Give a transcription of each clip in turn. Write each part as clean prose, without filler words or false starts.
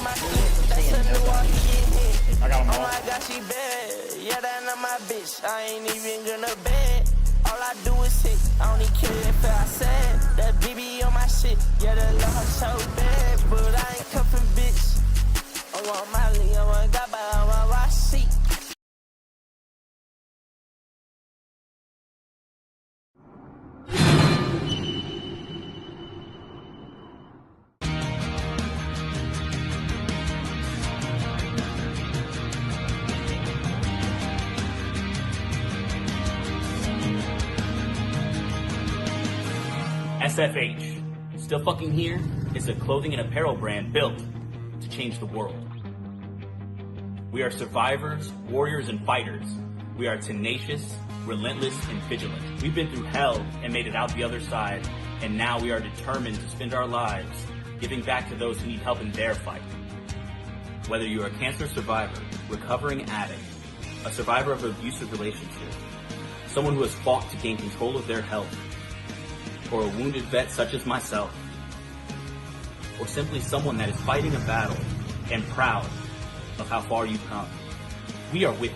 my clip, that's a new one, he get hit. I got them Oh all. my God, she bad. Yeah, that not my bitch. I ain't even gonna bed. All I do is hit. I don't even care if I said that BB on my shit. Yeah, the love so bad, but I ain't cuffing bitch. I want Molly, I want Gaba, I want Ross seat. SFH, Still Fucking Here, is a clothing and apparel brand built to change the world. We are survivors, warriors, and fighters. We are tenacious, relentless, and vigilant. We've been through hell and made it out the other side, and now we are determined to spend our lives giving back to those who need help in their fight. Whether you are a cancer survivor, recovering addict, a survivor of an abusive relationship, someone who has fought to gain control of their health, or a wounded vet such as myself, or simply someone that is fighting a battle and proud of how far you've come, we are with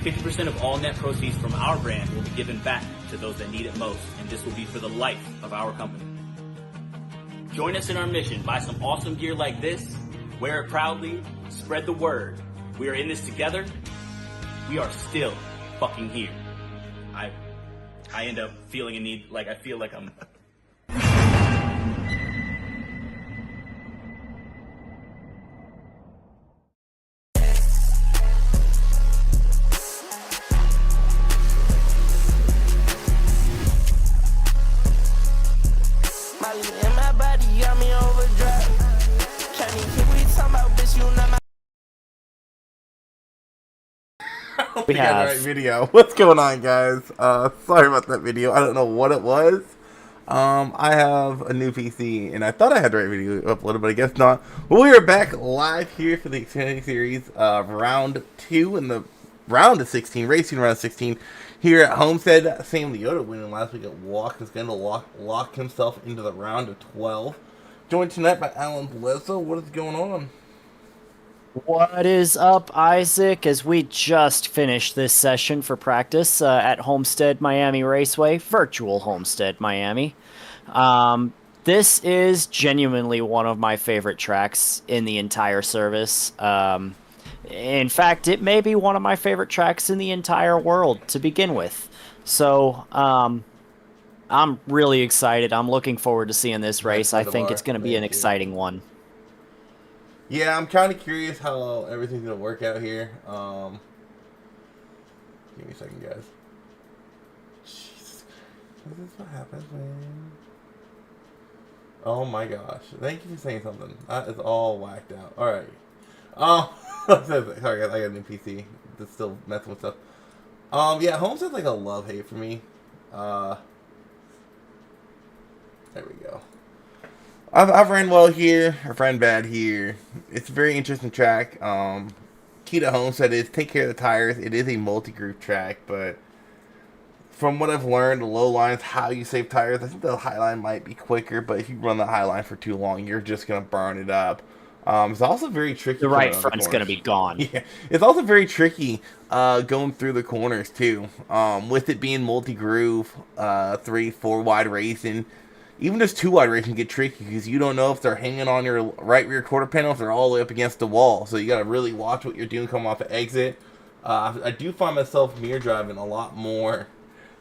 you. 50% of all net proceeds from our brand will be given back to those that need it most, and this will be for the life of our company. Join us in our mission. Buy some awesome gear like this, wear it proudly, spread the word. We are in this together. We are still fucking here. I end up feeling a need, like I feel like I'm... Molly in my body got me overdrive. Can't even hear what you talking about, bitch, you not my... We have the right video. What's going on, guys? Sorry about that video. I don't know what it was. I have a new PC, and I thought I had the right video uploaded, but I guess not. Well, we are back live here for the Xfinity Series, round 2 in the round of 16, racing round 16 here at Homestead. Sam Leota winning last week at Watkins, going to lock himself into the round of 12. Joined tonight by Alan Blezzo. What is going on? What is up, Isaac? As we just finished this session for practice at Homestead Miami Raceway, virtual Homestead Miami. This is genuinely one of my favorite tracks in the entire service. In fact, it may be one of my favorite tracks in the entire world to begin with. So, I'm really excited. I'm looking forward to seeing this race. I think it's going to be an exciting one. Yeah, I'm kind of curious how everything's going to work out here. Give me a second, guys. Jesus Christ. This is what happens, man. Oh my gosh. Thank you for saying something. That is all whacked out. Alright. Sorry guys, I got a new PC. That's still messing with stuff. Yeah, Homestead's like a love-hate for me. There we go. I've ran well here, I've ran bad here. It's a very interesting track. Key to Homestead is take care of the tires. It is a multi-group track, but from what I've learned, the low line's how you save tires. I think the high line might be quicker, but if you run the high line for too long, you're just going to burn it up. It's also very tricky. The right front's going to be gone. Yeah, it's also very tricky going through the corners too. With it being multi-groove, 3-4 wide racing. Even just 2 wide racing get tricky because you don't know if they're hanging on your right rear quarter panel, if they're all the way up against the wall. So you got to really watch what you're doing coming off the exit. I do find myself mirror driving a lot more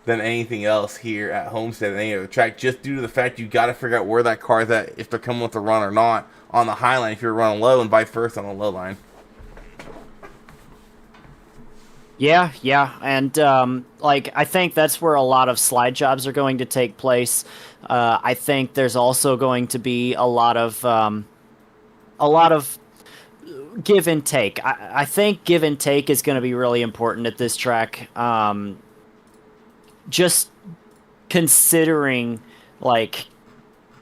than anything else here at Homestead and any other track, just due to the fact you got to figure out where that car's at, if they're coming with a run or not on the high line if you're running low, and vice versa on the low line. Yeah, and I think that's where a lot of slide jobs are going to take place. I think there's also going to be a lot of give and take. I think give and take is going to be really important at this track. Just considering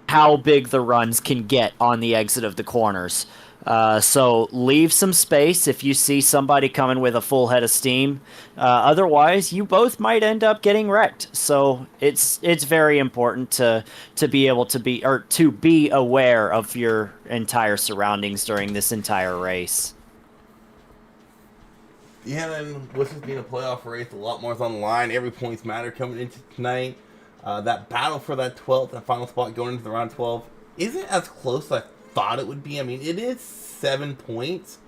how big the runs can get on the exit of the corners. So leave some space if you see somebody coming with a full head of steam. Otherwise, you both might end up getting wrecked. So it's very important to be able to be aware of your entire surroundings during this entire race. Yeah, and with this being a playoff race, a lot more is on the line. Every points matter coming into tonight. That battle for that 12th and final spot going into the round 12 isn't as close as I thought it would be. I mean, it is 7 points,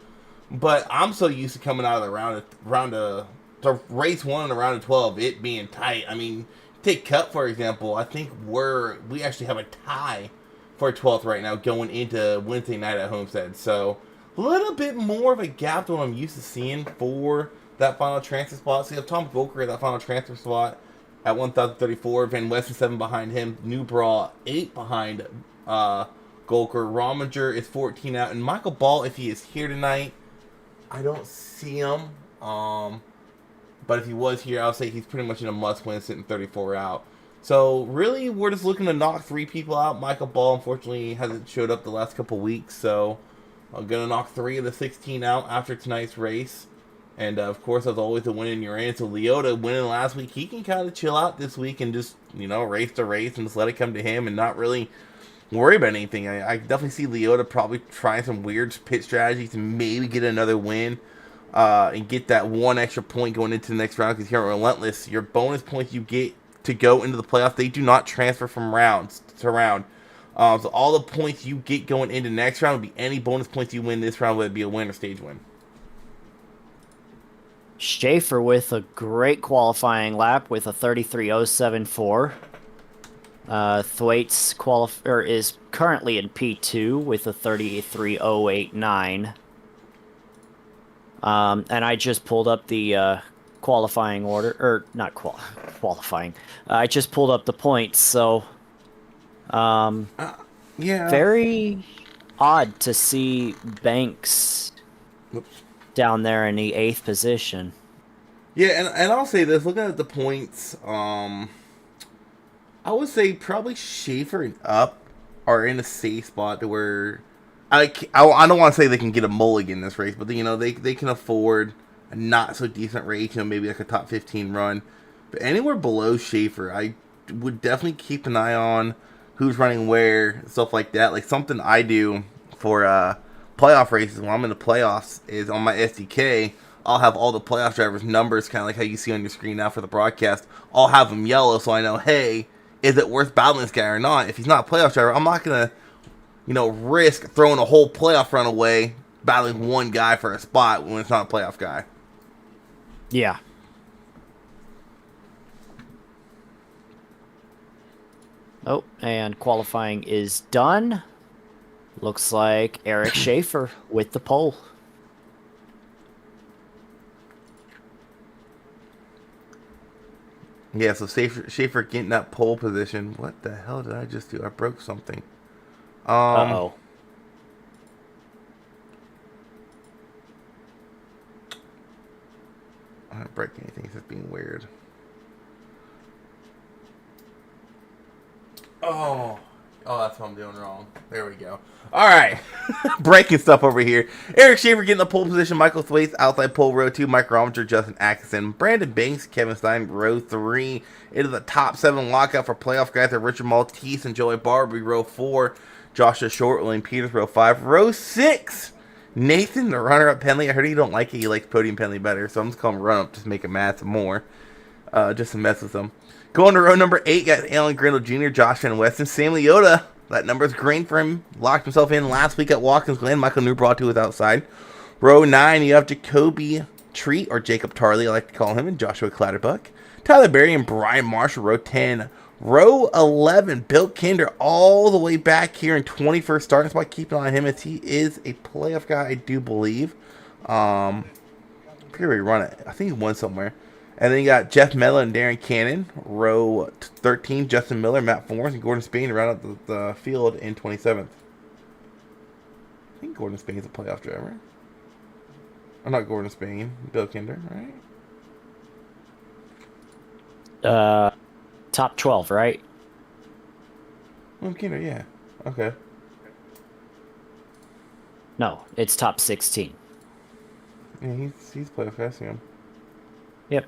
but I'm so used to coming out of the to race 1 in the round of 12, it being tight. I mean, take Cup for example. I think we actually have a tie for 12th right now going into Wednesday night at Homestead. So a little bit more of a gap than what I'm used to seeing for that final transfer spot. So you have Tom Volker at that final transfer spot at 1,034. Van Westen 7 behind him. Newbraw 8 behind Golker. Rominger is 14 out. And Michael Ball, if he is here tonight, I don't see him. But if he was here, I'll say he's pretty much in a must-win, sitting 34 out. So really, we're just looking to knock 3 people out. Michael Ball, unfortunately, hasn't showed up the last couple weeks, so I'm going to knock 3 of the 16 out after tonight's race. And, of course, as always, the win in your end. So Leota winning last week, he can kind of chill out this week and just, race to race and just let it come to him and not really worry about anything. I definitely see Leota probably trying some weird pit strategies to maybe get another win and get that 1 extra point going into the next round. Because here at Relentless, your bonus points you get to go into the playoffs, they do not transfer from rounds to round. So all the points you get going into next round will be any bonus points you win this round, whether it be a win or stage win. Schaefer with a great qualifying lap with a 33.074. Thwaites is currently in P2 with a 33.089. And I just pulled up the qualifying order, or not qualifying. I just pulled up the points, so Yeah. very odd to see Banks down there in the 8th position. Yeah, and I'll say this, looking at the points, I would say probably Schaefer and Up are in a safe spot to where I don't want to say they can get a mulligan in this race, but they can afford a not so decent race, maybe like a top 15 run. But anywhere below Schaefer, I would definitely keep an eye on who's running where, stuff like that. Like something I do for playoff races when I'm in the playoffs is on my SDK, I'll have all the playoff drivers' numbers, kind of like how you see on your screen now for the broadcast. I'll have them yellow so I know, hey, is it worth battling this guy or not? If he's not a playoff driver, I'm not going to risk throwing a whole playoff run away battling one guy for a spot when it's not a playoff guy. Yeah. Oh, and qualifying is done. Looks like Eric Schaefer with the pole. Yeah, so Schaefer getting that pole position. What the hell did I just do? I broke something. Uh-oh. I don't break anything. It's just being weird. Oh, that's what I'm doing wrong. There we go. All right. Breaking stuff over here. Eric Schaefer getting the pole position. Michael Thwaites, outside pole, row 2. Mike Rominger, Justin Atkinson. Brandon Banks, Kevin Stein, row 3. Into the top 7 lockout for playoff guys are Richard Maltese and Joey Barbie, row 4. Joshua Short, William Peters, row 5. Row 6. Nathan, the runner-up penalty. I heard he don't like it. He likes podium penalty better, so I'm just calling him run-up just to make him mad some more. Just to mess with him. Going to row number 8, got Alan Grindle Jr., Josh Van Weston, Sam Leota. That number's green for him. Locked himself in last week at Watkins, Glen. Michael Newbraw, too, was outside. Row 9, you have Jacoby Treat, or Jacob Tarley, I like to call him, and Joshua Clatterbuck. Tyler Berry and Brian Marshall, row 10. Row 11, Bill Kinder, all the way back here in 21st starting spot. Keep an eye on him as he is a playoff guy, I do believe. I forget where he run it. I think he won somewhere. And then you got Jeff Mettle and Darren Cannon, row 13. Justin Miller, Matt Forrest, and Gordon Spain round out the field in 27th. I think Gordon Spain's a playoff driver. Or not Gordon Spain, Bill Kinder, right? Top 12, right? Bill Kinder, yeah. Okay. No, it's top 16. Yeah, he's passing him. Yep.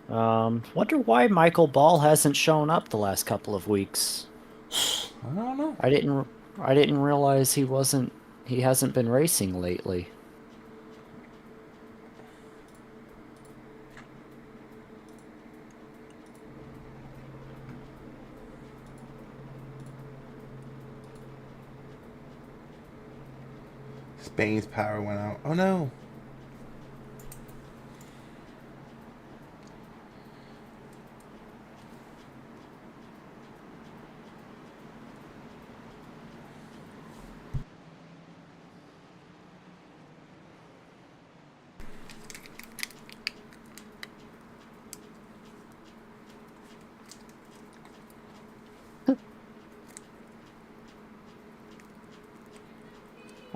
Wonder why Michael Ball hasn't shown up the last couple of weeks. I don't know. I didn't realize he hasn't been racing lately. Spain's power went out. Oh no.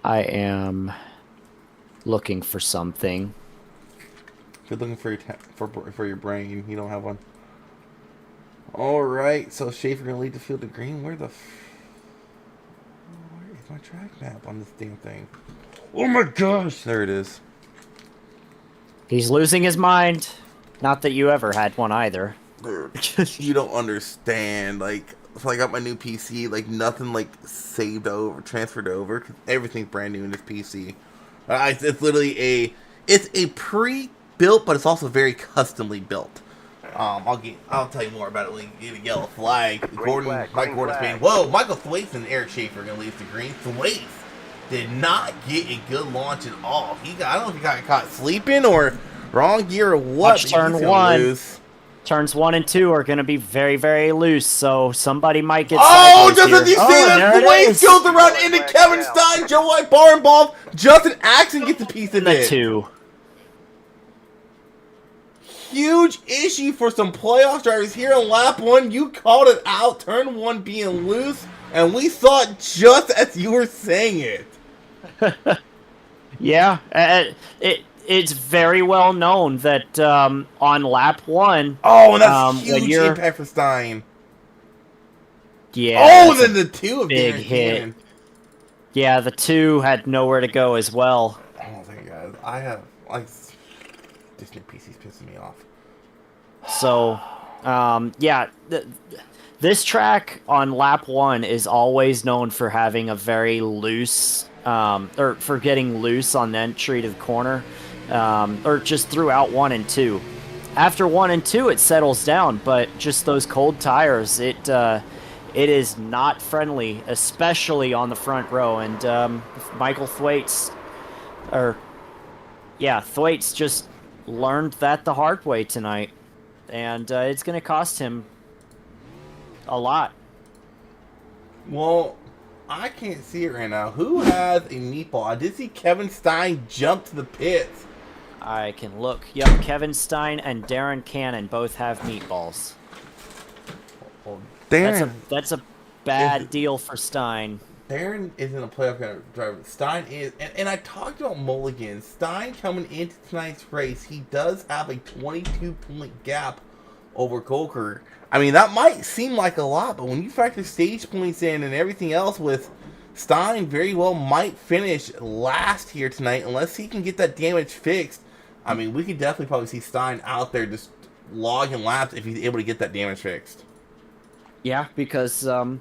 I am looking for something. If you're looking for for your brain, you don't have one. All right, so Schaefer gonna lead the field to green. Where is my track map on this damn thing? Oh my gosh! There it is. He's losing his mind. Not that you ever had one either. You don't understand. Like, so I got my new PC. Like, nothing like saved over, transferred over. 'Cause everything's brand new in this PC. It's literally it's a pre-built, but it's also very customly built. I'll tell you more about it when you get a yellow flag. Mike Gordon's paying. Whoa, Michael Thwaites and Eric Schaefer are gonna leave the green. Thwaites did not get a good launch at all. I don't know if he got caught sleeping or wrong gear or what. Watch turn one. Lose. Turns 1 and 2 are going to be very, very loose, so somebody might get. Oh, just as you say that, Thwaites goes around into Kevin Stein, Joe White bar involved. Justin Axon gets a piece of it. 2. Huge issue for some playoff drivers here on lap 1. You called it out, turn 1 being loose, and we saw it just as you were saying it. Yeah, it's very well known that on lap 1. Oh, and that's huge impact for Stein. Yeah. Oh, then the 2 of big hit. Cannon. Yeah, the 2 had nowhere to go as well. Oh, thank God. I have this new PC's pissing me off. So, yeah, this track on lap 1 is always known for having a very loose, or for getting loose on the entry to the corner. Or just throughout 1 and 2. After 1 and 2, it settles down, but just those cold tires, it is not friendly, especially on the front row. And Michael Thwaites, Thwaites just learned that the hard way tonight, and it's going to cost him a lot. Well, I can't see it right now. Who has a meatball? I did see Kevin Stein jump to the pits. I can look. Yep, Kevin Stein and Darren Cannon both have meatballs. Well, Darren, that's a bad deal for Stein. Darren isn't a playoff kind of driver. Stein is, and I talked about mulligans. Stein coming into tonight's race, he does have a 22-point gap over Coker. I mean, that might seem like a lot, but when you factor stage points in and everything else with Stein, very well might finish last here tonight unless he can get that damage fixed. I mean, we could definitely probably see Stein out there just logging laps if he's able to get that damage fixed. Yeah, because I'm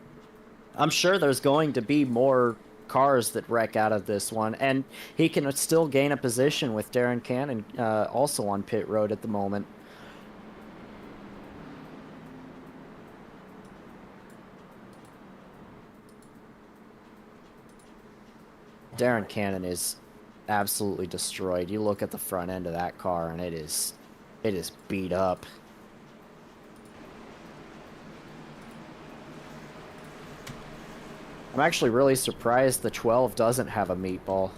sure there's going to be more cars that wreck out of this one, and he can still gain a position with Darren Cannon also on pit road at the moment. Darren Cannon is absolutely destroyed. You look at the front end of that car, and it is beat up. I'm actually really surprised the 12 doesn't have a meatball,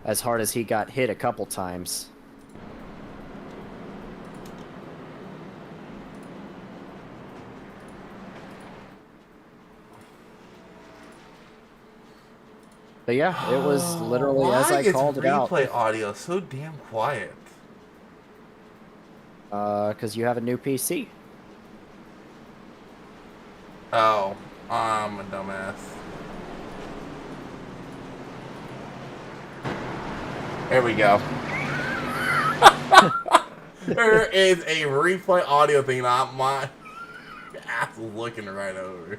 as hard as he got hit a couple times. But yeah, it was literally as I called it out. Why is replay audio so damn quiet? Because you have a new PC. Oh, I'm a dumbass. There we go. There is a replay audio thing. Not my ass is looking right over.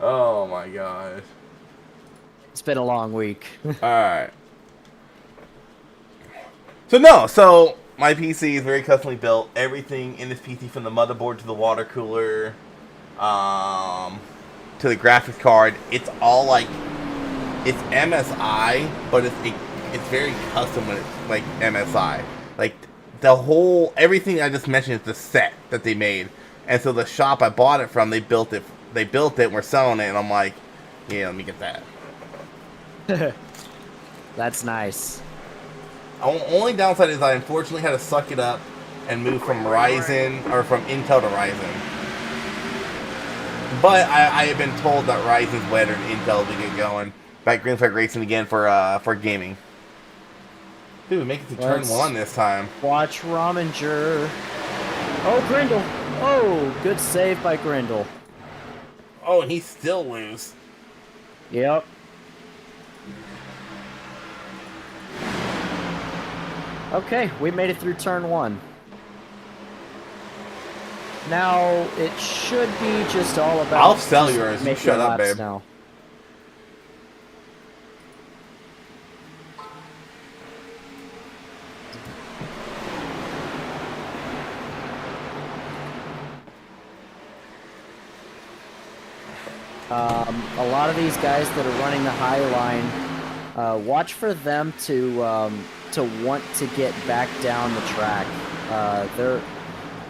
Oh my gosh. It's been a long week. Alright. So my PC is very customly built. Everything in this PC, from the motherboard to the water cooler, to the graphics card, it's all like, it's MSI, but it's very custom when it's like MSI. Like the whole, everything I just mentioned is the set that they made. And so the shop I bought it from, they built it, and we're selling it, and I'm like, yeah, let me get that. That's nice. Only downside is I unfortunately had to suck it up and move from Ryzen, or from Intel to Ryzen. But I have been told that Ryzen's better than Intel to get going. Back Green Flag Racing again for gaming. Dude, we make it to turn 1 this time. Watch Rominger. Oh, Grindle. Oh, good save by Grindle. Oh, and he's still loose. Yep. Okay, we made it through turn 1. Now, it should be just all about... I'll sell yours. You shut up, babe. Now. A lot of these guys that are running the high line, watch for them to want to get back down the track. They're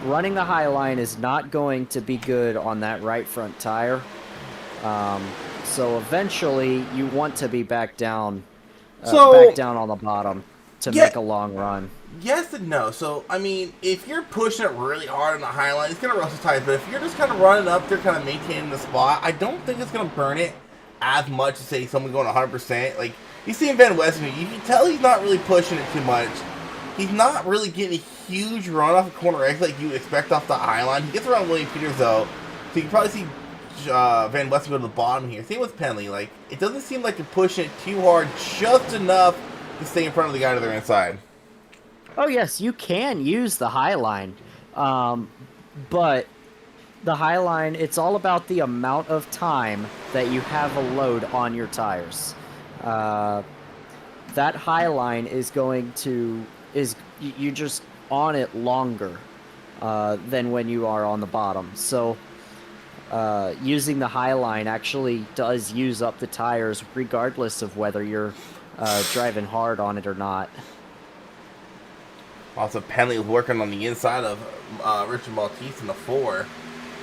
running the high line is not going to be good on that right front tire. So eventually you want to be back down on the bottom to make a long run. Yes and no. So, I mean, if you're pushing it really hard on the high line, it's going to rustle tires. But if you're just kind of running up there, kind of maintaining the spot, I don't think it's going to burn it as much as, say, someone going 100%. Like, you see in Van Weston, you can tell he's not really pushing it too much. He's not really getting a huge run off a corner exit like you would expect off the high line. He gets around William Peters, though, so you can probably see Van Weston go to the bottom here. Same with Penley. Like, it doesn't seem like you're pushing it too hard, just enough to stay in front of the guy to their inside. Oh, yes, you can use the high line, but the high line, it's all about the amount of time that you have a load on your tires. That high line is you're just on it longer than when you are on the bottom. So using the high line actually does use up the tires regardless of whether you're driving hard on it or not. Also, Penley was working on the inside of Richard Maltese in the 4.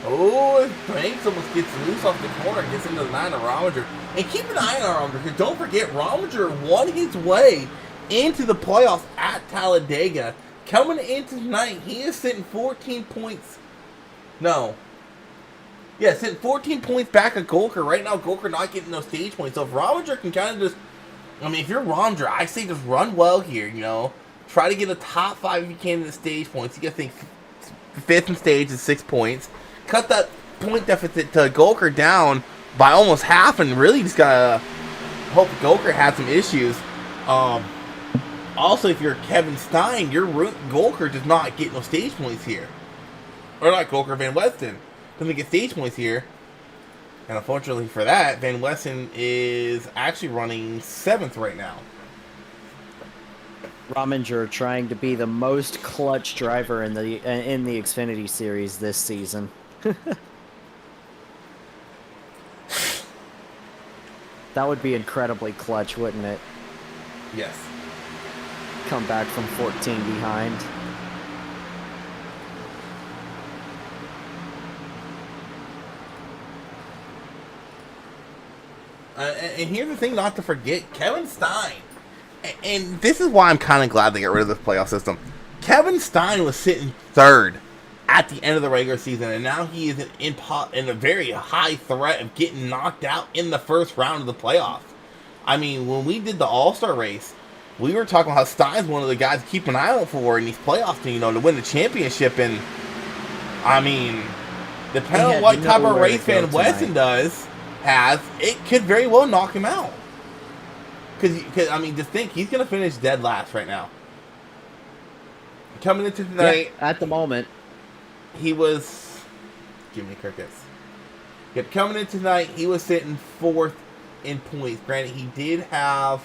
Oh, Banks almost gets loose off the corner, gets into the 9 of Rominger. And keep an eye on Rominger, because don't forget, Rominger won his way into the playoffs at Talladega. Coming into tonight, he is sitting 14 points. No. Yeah, sitting 14 points back at Golker. Right now, Golker not getting those stage points. So if Rominger can kind of just... I mean, if you're Rominger, I say just run well here, you know. Try to get a top 5 if you can in the stage points. You got to think 5th in stage is 6 points. Cut that point deficit to Golker down by almost half, and really just got to hope Golker had some issues. Also, if you're Kevin Stein, your Golker does not get no stage points here. Or not Golker, Van Weston doesn't get stage points here. And unfortunately for that, Van Weston is actually running 7th right now. Rominger trying to be the most clutch driver in the Xfinity Series this season. That would be incredibly clutch, wouldn't it? Yes. Come back from 14 behind. And here's the thing not to forget, Kevin Stein. And this is why I'm kind of glad they got rid of this playoff system. Kevin Stein was sitting 3rd at the end of the regular season, and now he is in a very high threat of getting knocked out in the first round of the playoffs. I mean, when we did the All-Star race, we were talking about how Stein's one of the guys to keep an eye out for in these playoffs, you know, to win the championship. And I mean, Depending on had what type of nowhere to race go Van Weston tonight. has, it could very well knock him out. Because I mean, just think, he's going to finish dead last right now. Coming into tonight, at the moment, he was... Give me crickets. Yep, coming in tonight, he was sitting 4th in points. Granted, he did have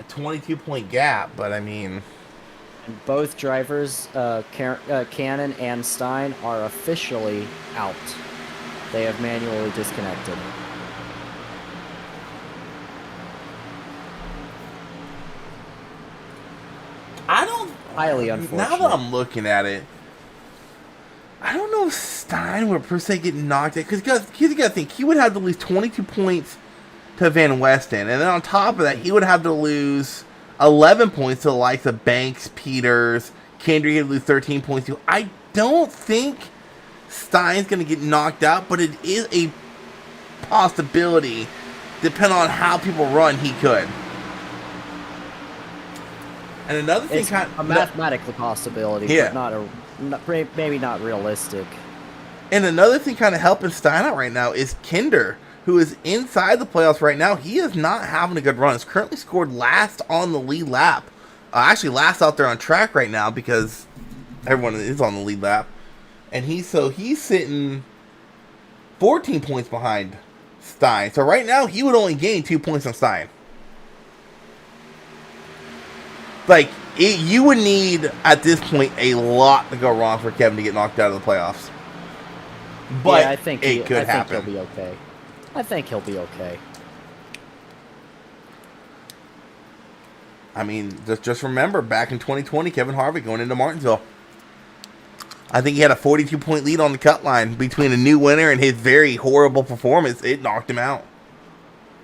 a 22-point gap, but I mean... both drivers, Cannon and Stein, are officially out. They have manually disconnected. I don't... Highly unfortunate. Now that I'm looking at it, I don't know if Stein would per se get knocked out. Because you got to think, he would have to lose 22 points to Van Weston. And then on top of that, he would have to lose 11 points to the likes of Banks, Peters, Kendrick. He'd lose 13 points to. I don't think Stein's going to get knocked out, but it is a possibility. Depending on how people run, he could. And another thing, It's a mathematical possibility, yeah, but maybe not realistic. And another thing kind of helping Stein out right now is Kinder, who is inside the playoffs right now. He is not having a good run. He's currently scored last on the lead lap. Actually, last out there on track right now because everyone is on the lead lap. And he's sitting 14 points behind Stein. So right now, he would only gain 2 points on Stein. Like, you would need, at this point, a lot to go wrong for Kevin to get knocked out of the playoffs. But yeah, I think it could happen. I think he'll be okay. I think he'll be okay. I mean, just remember, back in 2020, Kevin Harvick going into Martinsville. I think he had a 42-point lead on the cut line between a new winner and his very horrible performance. It knocked him out.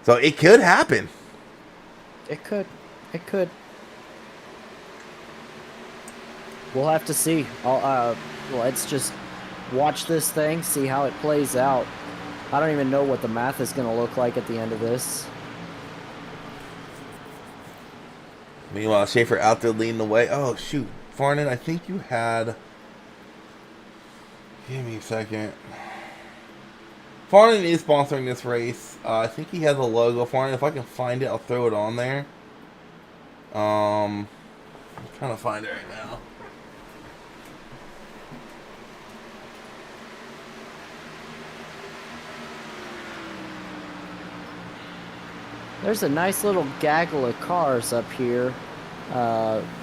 So it could happen. It could. It could. We'll have to see. Let's just watch this thing, see how it plays out. I don't even know what the math is going to look like at the end of this. Meanwhile, Schaefer out there leading the way. Oh, shoot. Farnan, I think you had... Give me a second. Farnan is sponsoring this race. I think he has a logo. Farnan, if I can find it, I'll throw it on there. I'm trying to find it right now. There's a nice little gaggle of cars up here,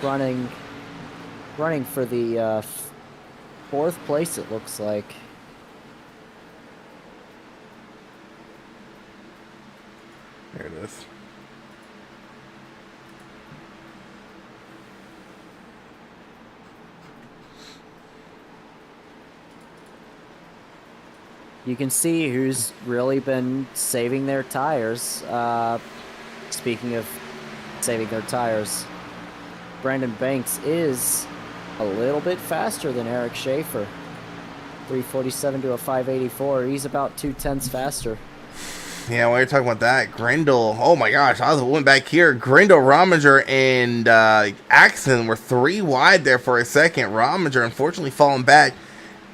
running for the 4th place, it looks like. There it is. You can see who's really been saving their tires. Speaking of saving their tires, Brandon Banks is a little bit faster than Eric Schaefer. 347 to a 584. He's about 0.2 faster. Yeah, while you're talking about that, Grindle, oh my gosh, I went back here. Grindle, Rominger, and Axon were 3 wide there for a second. Rominger unfortunately falling back.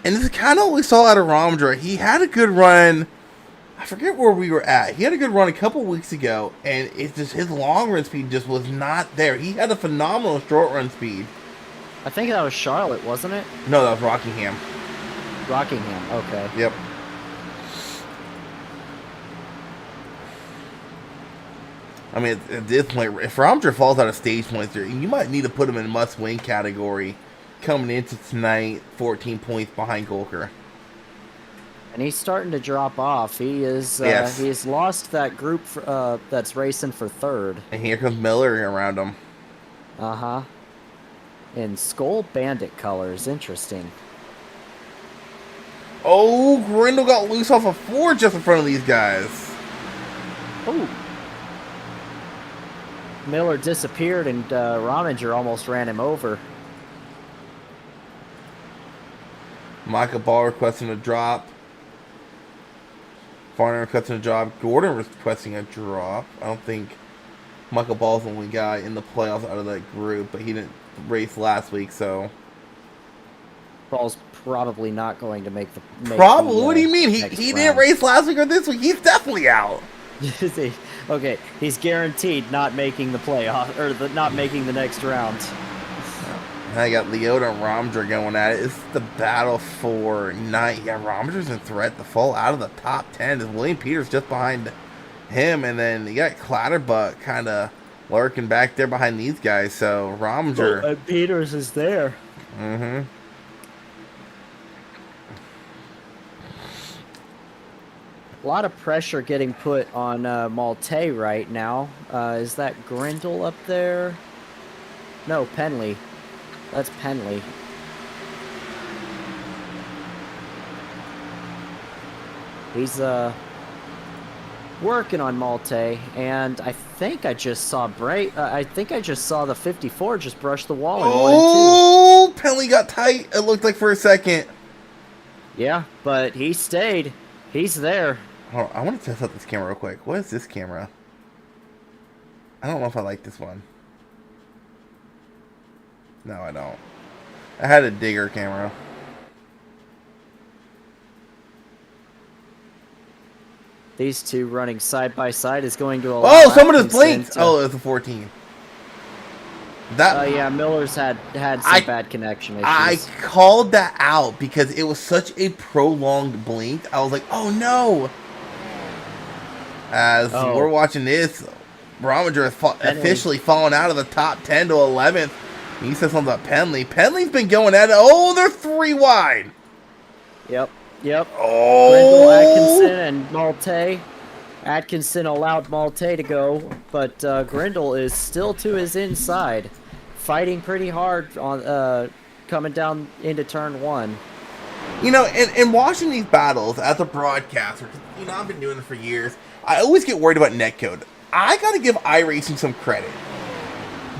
And this is kind of what we saw out of Rominger. He had a good run. I forget where we were at. He had a good run a couple weeks ago, and it's just his long run speed just was not there. He had a phenomenal short run speed. I think that was Charlotte, wasn't it? No, that was Rockingham. Rockingham, okay. Yep. I mean, at this point, if Rominger falls out of stage points, you might need to put him in must-win category. Coming into tonight, 14 points behind Golker. And he's starting to drop off. He is. Yes. He's lost that group that's racing for 3rd. And here comes Miller around him. Uh-huh. In Skull Bandit colors. Interesting. Oh, Grindle got loose off a 4 just in front of these guys. Ooh. Miller disappeared, and Rominger almost ran him over. Michael Ball requesting a drop. Farner requesting a drop. Gordon requesting a drop. I don't think Michael Ball's the only guy in the playoffs out of that group, but he didn't race last week, so. Paul's probably not going to make the. Probably. What do you mean? He didn't race last week or this week. He's definitely out. Okay, he's guaranteed not making the playoff or not making the next round. I got Leota and Romdra going at it. It's the battle for night. Yeah, Romdra's in threat to fall out of the top 10. Is William Peters just behind him, and then you got Clatterbuck kind of lurking back there behind these guys. So Romdra, Peters is there. Mm-hmm. A lot of pressure getting put on Malte right now. Is that Grindle up there? No, Penley. That's Penley. He's working on Malte, and I think I just saw I think I just saw the 54 just brush the wall. Oh, Penley got tight. It looked like for a second. Yeah, but he stayed. He's there. Oh, I want to test out this camera real quick. What is this camera? I don't know if I like this one. No, I don't. I had a digger camera. These two running side by side is going to allow. Oh, someone just blinked. Oh, it was a 14. That. Yeah, Miller's had some bad connection issues. I called that out because it was such a prolonged blink. I was like, oh no. As we're watching this, Barometer is officially falling out of the top 10 to 11th. He said something about Penley. Penley's been going at it. Oh, they're 3 wide. Yep. Oh. Grindle, Atkinson, and Malte. Atkinson allowed Malte to go, but Grindle is still to his inside, fighting pretty hard on coming down into turn 1. You know, in watching these battles as a broadcaster, you know, I've been doing this for years. I always get worried about netcode. I got to give iRacing some credit.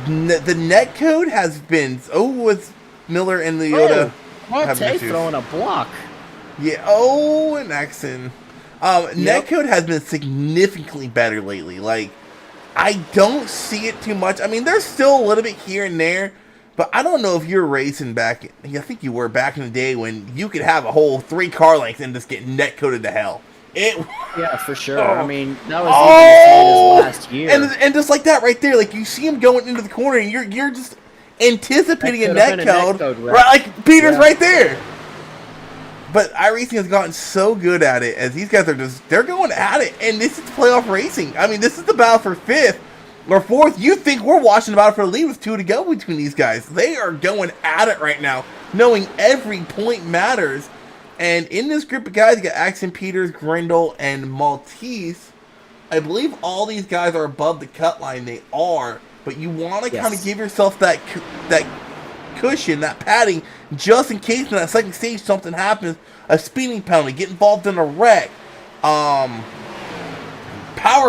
The netcode has been... Oh, it's Miller and Leota. Malte throwing a block. Yeah, and Exon. Netcode has been significantly better lately. Like, I don't see it too much. I mean, there's still a little bit here and there, but I don't know if you're racing back... I think you were back in the day when you could have a whole 3 car lengths and just get netcoded to hell. Yeah, for sure. I mean, that was even his last year. And just like that right there, like you see him going into the corner, and you're just anticipating a netcode, right? Like Peter's right there. But iRacing has gotten so good at it, as these guys are they're going at it, and this is playoff racing. I mean, this is the battle for 5th or 4th. You think we're watching the battle for the lead with 2 to go between these guys? They are going at it right now, knowing every point matters. And in this group of guys, you got Axon, Peters, Grindle, and Maltese. I believe all these guys are above the cut line. They are. But you want to kind of give yourself that cushion, that padding, just in case in that second stage something happens. A speeding penalty, get involved in a wreck. Power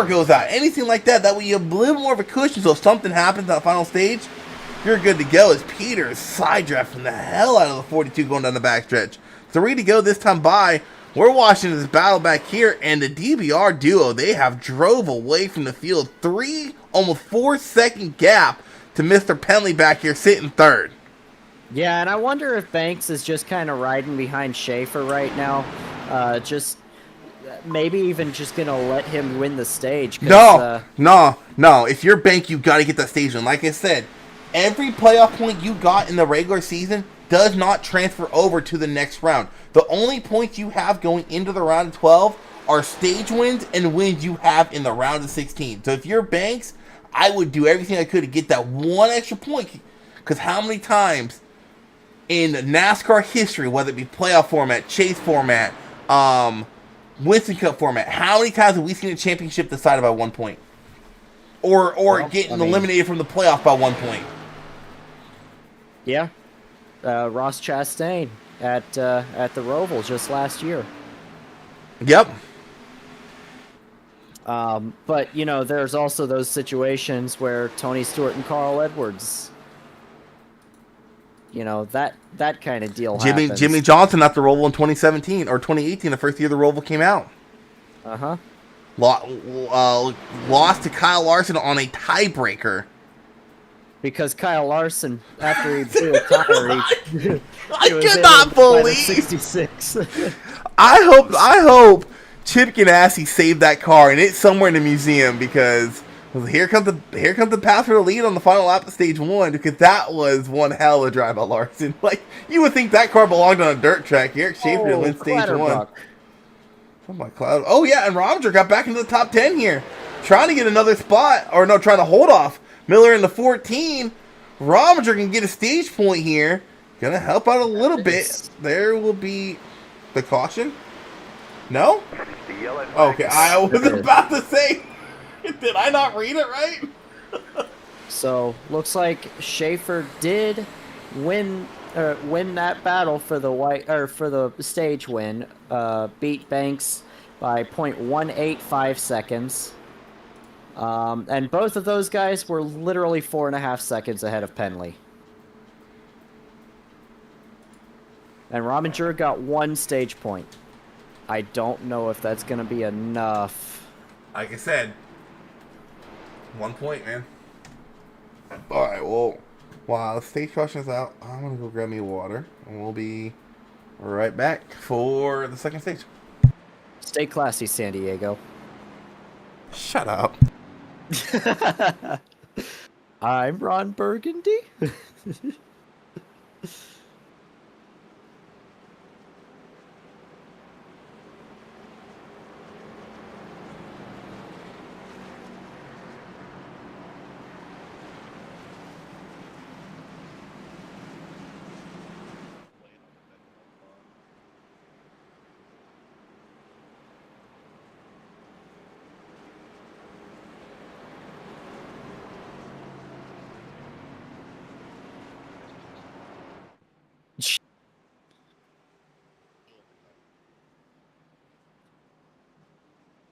goes out. Anything like that. That way you have a little more of a cushion. So if something happens on that final stage, you're good to go. As Peters side drafting the hell out of the 42 going down the backstretch. 3 to go this time by. We're watching this battle back here, and the DBR duo, they have drove away from the field. 3, almost 4 second gap to Mr. Penley back here sitting 3rd. Yeah, and I wonder if Banks is just kind of riding behind Schaefer right now. Just maybe even just going to let him win the stage. No. If you're Bank, you got to get that stage win. Like I said, every playoff point you got in the regular season does not transfer over to the next round. The only points you have going into the round of 12 are stage wins and wins you have in the round of 16. So if you're Banks, I would do everything I could to get that 1 extra point. Because how many times in NASCAR history, whether it be playoff format, chase format, Winston Cup format, how many times have we seen a championship decided by 1 point? Or getting eliminated from the playoff by 1 point? Yeah. Ross Chastain at the Roval just last year. Yep. But you know, there's also those situations where Tony Stewart and Carl Edwards, you know, that kind of deal happens. Jimmy Johnson at the Roval in 2017 or 2018, the first year the Roval came out. Lost to Kyle Larson on a tiebreaker. because Kyle Larson, after he blew a tire, I was cannot able to find a believe. 66. I hope Chip Ganassi saved that car and it's somewhere in the museum because here comes the path for the lead on the final lap of stage 1 because that was one hell of a drive by Larson. Like you would think that car belonged on a dirt track. Eric Schaefer to win stage 1. Oh my cloud! Oh yeah, and Roger got back into the top 10 here, trying to get another spot, or no, trying to hold off Miller in the 14. Roger can get a stage point here. Gonna help out a little bit. There will be the caution. No? Okay, I was about to say. Did I not read it right? So looks like Schaefer did win that battle for the stage win. Beat Banks by 0.185 seconds. And both of those guys were literally 4.5 seconds ahead of Penley. And Rominger got 1 stage point. I don't know if that's going to be enough. Like I said, 1 point, man. Alright, well, while the stage caution is out, I'm going to go grab me water. And we'll be right back for the second stage. Stay classy, San Diego. Shut up. I'm Ron Burgundy.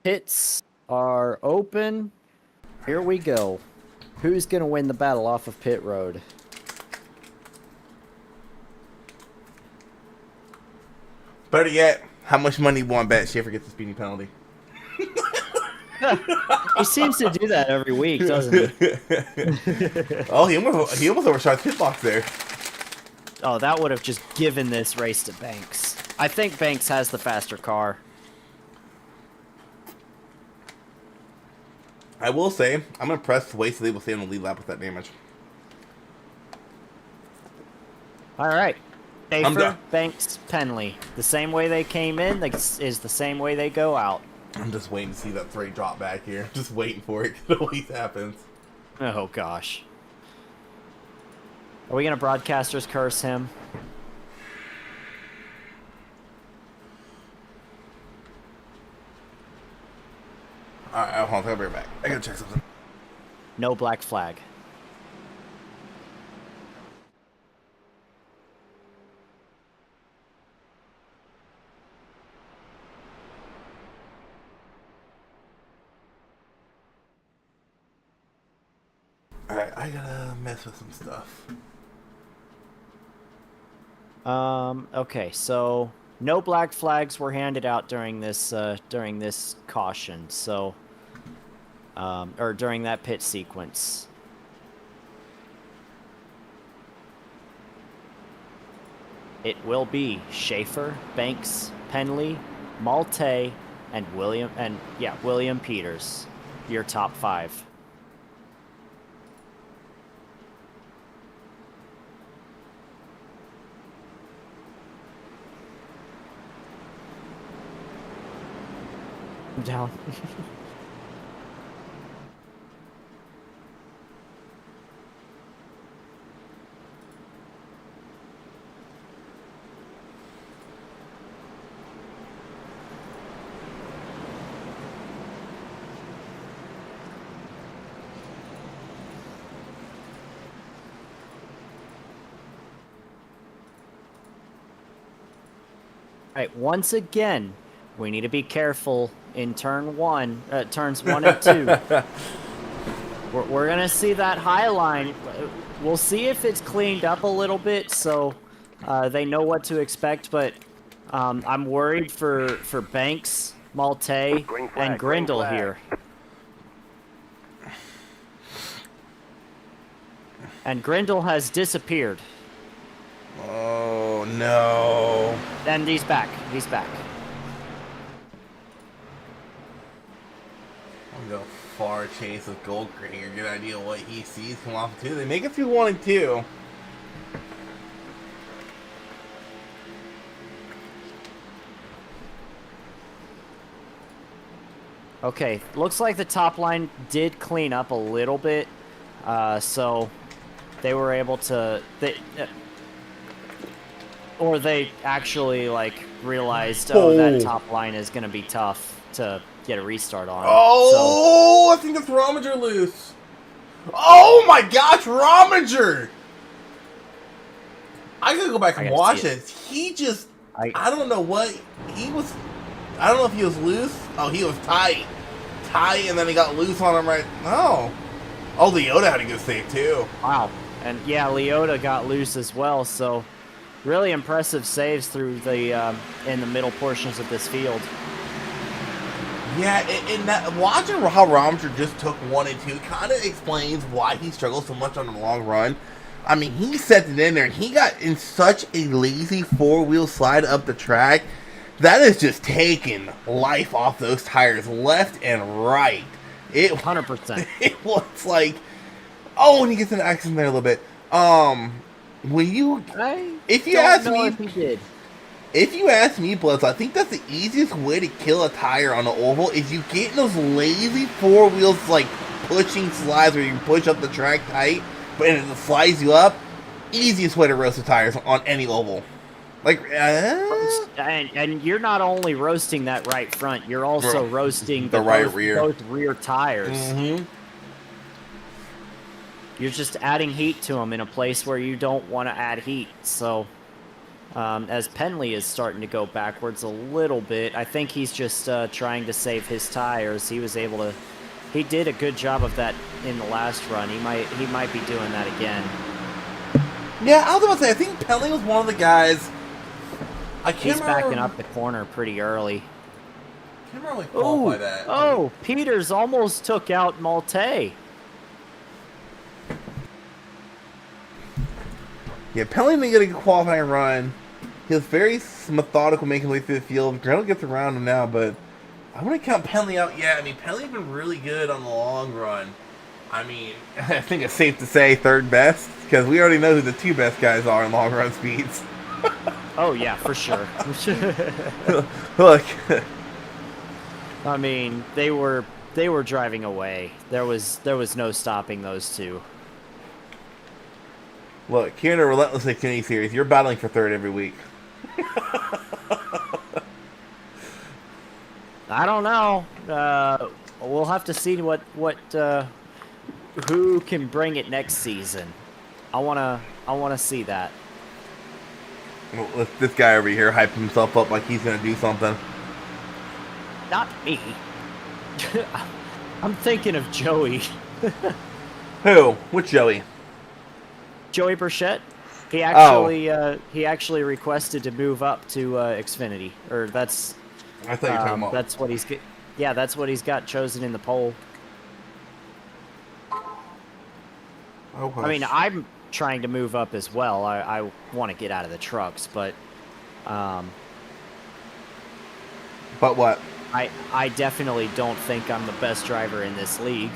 Pits are open. Here we go. Who's going to win the battle off of pit road? Better yet, how much money you want bet Schaefer gets the speeding penalty? He seems to do that every week, doesn't he? Oh, he almost overshot his pit box there. Oh, that would have just given this race to Banks. I think Banks has the faster car. I will say, I'm impressed the way they will stay on the lead lap with that damage. All right. I'm Schaefer, done. Banks, Penley. The same way they came in is the same way they go out. I'm just waiting to see that 3 drop back here. Just waiting for it. It always happens. Oh, gosh. Are we going to broadcasters curse him? Alright, hold on. I'll be right back. I gotta check something. No black flag. Alright, I gotta mess with some stuff. Okay, so no black flags were handed out during this caution, so or during that pit sequence. It will be Schaefer, Banks, Penley, Malte, and William Peters, your top 5. I'm down. Alright, once again, we need to be careful in turns 1 and 2. We're gonna see that high line. We'll see if it's cleaned up a little bit so they know what to expect, but I'm worried for Banks, Malte, and Grindle here. And Grindle has disappeared. Oh, no. And he's back. He's back. I'm going to go far chase with Gold Crate here. Good idea what he sees come off too. They make it through 1 and 2. Okay, looks like the top line did clean up a little bit, so they were able to, or they actually like realized, oh, that top line is going to be tough to get a restart on. Oh, so, I think it's Rominger loose. Oh my gosh, Rominger! I gotta go back and watch it. He just, I don't know what, he was, I don't know if he was loose. Oh, he was tight. And then he got loose on him right. Oh, Leota had a good save too. Wow. And yeah, Leota got loose as well. So really impressive saves through the in the middle portions of this field. Yeah, and that, watching how Rominger just took 1 and 2 kind of explains why he struggles so much on the long run. I mean, he set it in there, and he got in such a lazy 4-wheel slide up the track. That is just taking life off those tires left and right. 100%. It was like, oh, and he gets an accident there a little bit. If you ask me, Blitz, I think that's the easiest way to kill a tire on the oval is you get in those lazy 4 wheels like pushing slides where you can push up the track tight, but it slides you up. Easiest way to roast the tires on any oval. Like, and you're not only roasting that right front, you're also roasting the both rear tires. Mm-hmm. You're just adding heat to them in a place where you don't want to add heat. So, as Penley is starting to go backwards a little bit, I think he's just trying to save his tires. He was able to. He did a good job of that in the last run. He might be doing that again. Yeah, I was about to say, I think Penley was one of the guys. He's backing up the corner pretty early. I can't really qualify that. Oh, Peters almost took out Malte. Yeah, Penley didn't get a good qualifying run. He was very methodical making his way through the field. Grendel gets around him now, but I wouldn't count Penley out yet. I mean, Penley's been really good on the long run. I mean, I think it's safe to say third best, because we already know who the 2 best guys are in long run speeds. Oh yeah, for sure. Look. I mean, they were driving away. There was no stopping those 2. Look, here in the Relentless Xfinity Series, you're battling for third every week. I don't know. We'll have to see who can bring it next season. I wanna see that. Well, this guy over here hyping himself up like he's gonna do something. Not me. I'm thinking of Joey. Who? Which Joey? Joey Burchett. He actually requested to move up to Xfinity, or that's. I thought you were talking about. That's what he's. Yeah, that's what he's got chosen in the poll. Oh, I mean, I'm trying to move up as well. I want to get out of the trucks, but. But what? I definitely don't think I'm the best driver in this league.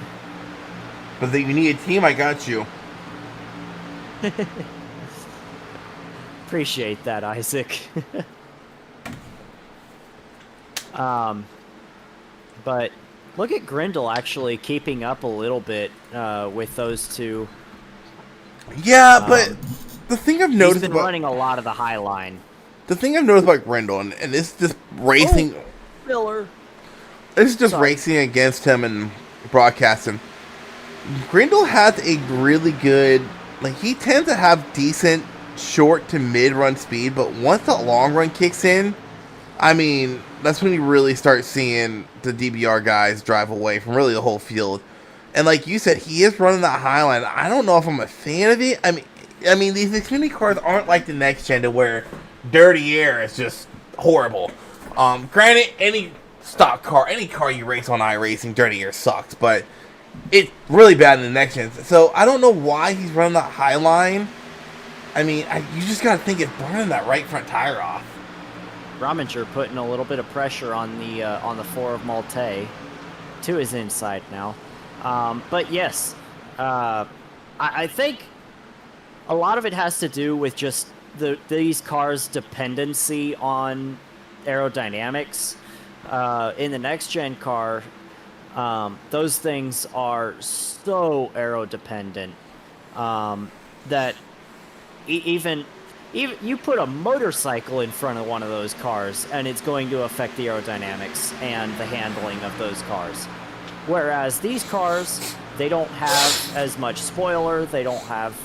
But if you need a team, I got you. Appreciate that, Isaac. But look at Grindle actually keeping up a little bit with those 2. Yeah, but the thing I've noticed he's been running a lot of the high line. The thing I've noticed about Grindle, and this is just racing. Miller. This is just racing against him and broadcasting. Grindle has a really good, like, he tends to have decent short to mid run speed, but once that long run kicks in, I mean, that's when you really start seeing the DBR guys drive away from really the whole field. And like you said, he is running that high line. I don't know if I'm a fan of it. I mean, these Xfinity cars aren't like the next gen to where dirty air is just horrible. Granted, any stock car, any car you race on iRacing, dirty air sucks. But it's really bad in the next gen. So I don't know why he's running that high line. I mean, you just got to think it's burning that right front tire off. Rominger putting a little bit of pressure on the 4 of Malte to his inside now. But yes, I think a lot of it has to do with just these cars' dependency on aerodynamics. In the next gen car, those things are so aero dependent that even you put a motorcycle in front of one of those cars and it's going to affect the aerodynamics and the handling of those cars. Whereas these cars, they don't have as much spoiler, they don't have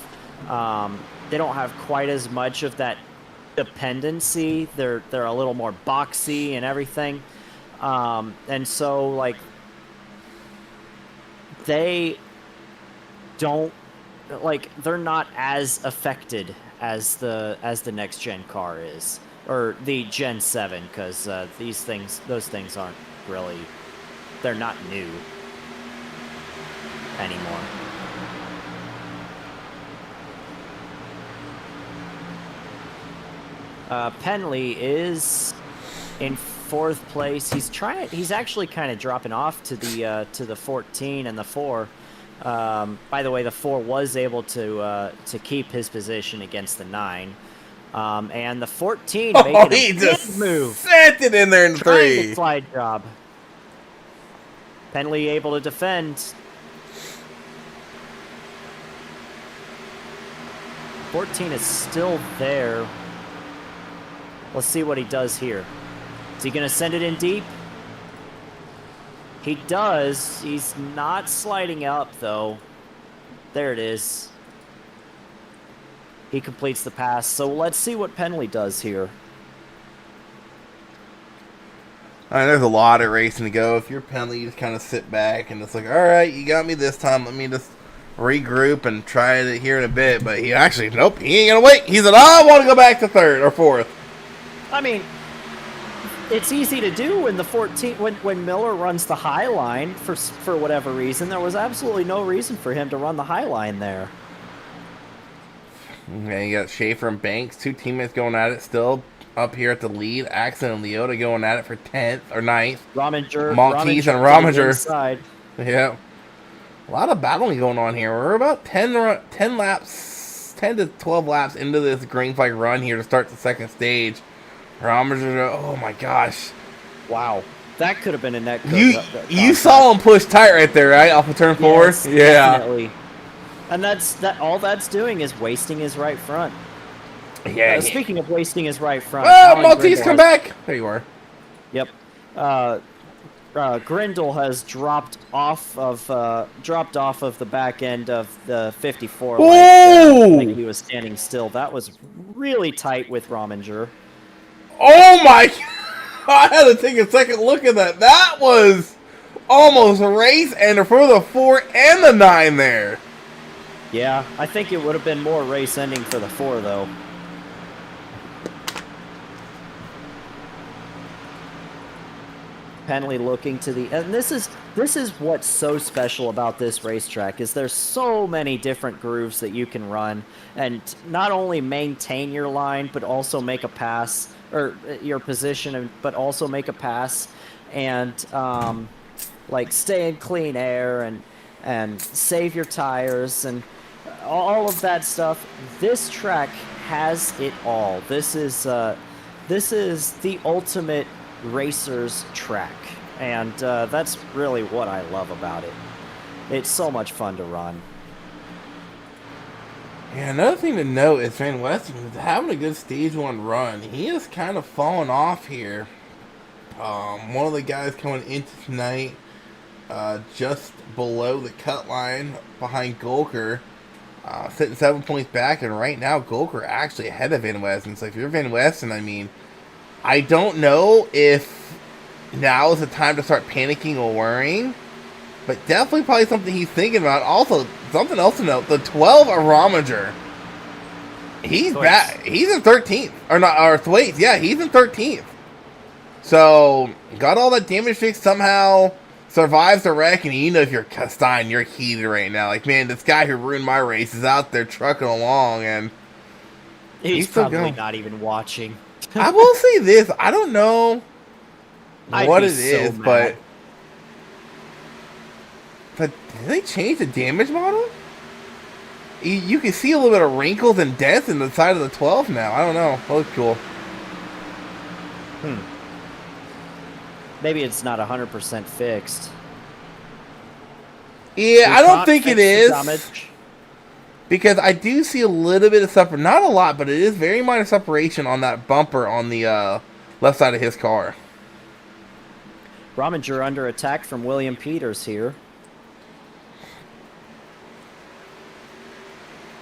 quite as much of that dependency. They're a little more boxy and everything. And so like they don't they're not as affected as the next gen car is, or the Gen 7, because those things aren't really, they're not new anymore. Penley is in 4th place. He's actually kind of dropping off to the 14 and the 4. By the way, the 4 was able to keep his position against the 9, and the 14 making a big move. Sent it in there in 3. To slide job. Penley able to defend. 14 is still there. Let's see what he does here. Is he going to send it in deep? He does. He's not sliding up, though. There it is. He completes the pass. So let's see what Penley does here. All right, there's a lot of racing to go. If you're Penley, you just kind of sit back and it's like, all right, you got me this time. Let me just regroup and try it here in a bit. But he actually, nope, he ain't going to wait. He said, I want to go back to 3rd or 4th. I mean, it's easy to do when the 14 when Miller runs the high line for whatever reason. There was absolutely no reason for him to run the high line there. Okay, you got Schaefer and Banks, 2 teammates going at it still up here at the lead. Axon and Leota going at it for 10th or 9th. Maltese and Rominger. Yeah. A lot of battling going on here. We're about 10 laps, 10 to 12 laps into this green flag run here to start the 2nd stage. Rominger, oh my gosh. Wow. That could have been a net. You saw him push tight right there, right? Off of turn 4? Yes, yeah. Definitely. And all that's doing is wasting his right front. Yeah. Speaking of wasting his right front. Oh, Maltese, come back. There you are. Yep. Grindle has dropped off of the back end of the 54. I think he was standing still. That was really tight with Rominger. Oh my! I had to take a second look at that. That was almost a race ender for the 4 and the 9 there. Yeah, I think it would have been more race ending for the 4 though. Penley looking to the, and this is what's so special about this racetrack is there's so many different grooves that you can run and not only maintain your line but also make a pass, or your position, but also make a pass and like stay in clean air and save your tires and all of that stuff. This track has it all. This is the ultimate racer's track, and that's really what I love about it. It's so much fun to run. Yeah, another thing to note is Van Westen is having a good stage 1 run. He has kind of fallen off here. One of the guys coming into tonight just below the cut line behind Golker, sitting 7 points back, and right now Golker actually ahead of Van Westen. So if you're Van Westen, I mean, I don't know if now is the time to start panicking or worrying, but definitely probably something he's thinking about. Also, something else to note, the 12 Rominger, he's back. He's in 13th. Or not, or Thwaites. Yeah, he's in 13th. So, got all that damage fixed somehow. survives the wreck, and you know if you're Stein, you're heated right now. Like, man, this guy who ruined my race is out there trucking along, and He's still probably going. not even watching. I will say this: I don't know what it is, mad. but did they change the damage model? You can see a little bit of wrinkles and dents in the side of the 12 now. I don't know. That looks cool. Maybe it's not 100% fixed. Yeah, I don't think it is. Damage. Because I do see a little bit of separation. Not a lot, but it is very minor separation on that bumper on the left side of his car. Rominger under attack from William Peters here.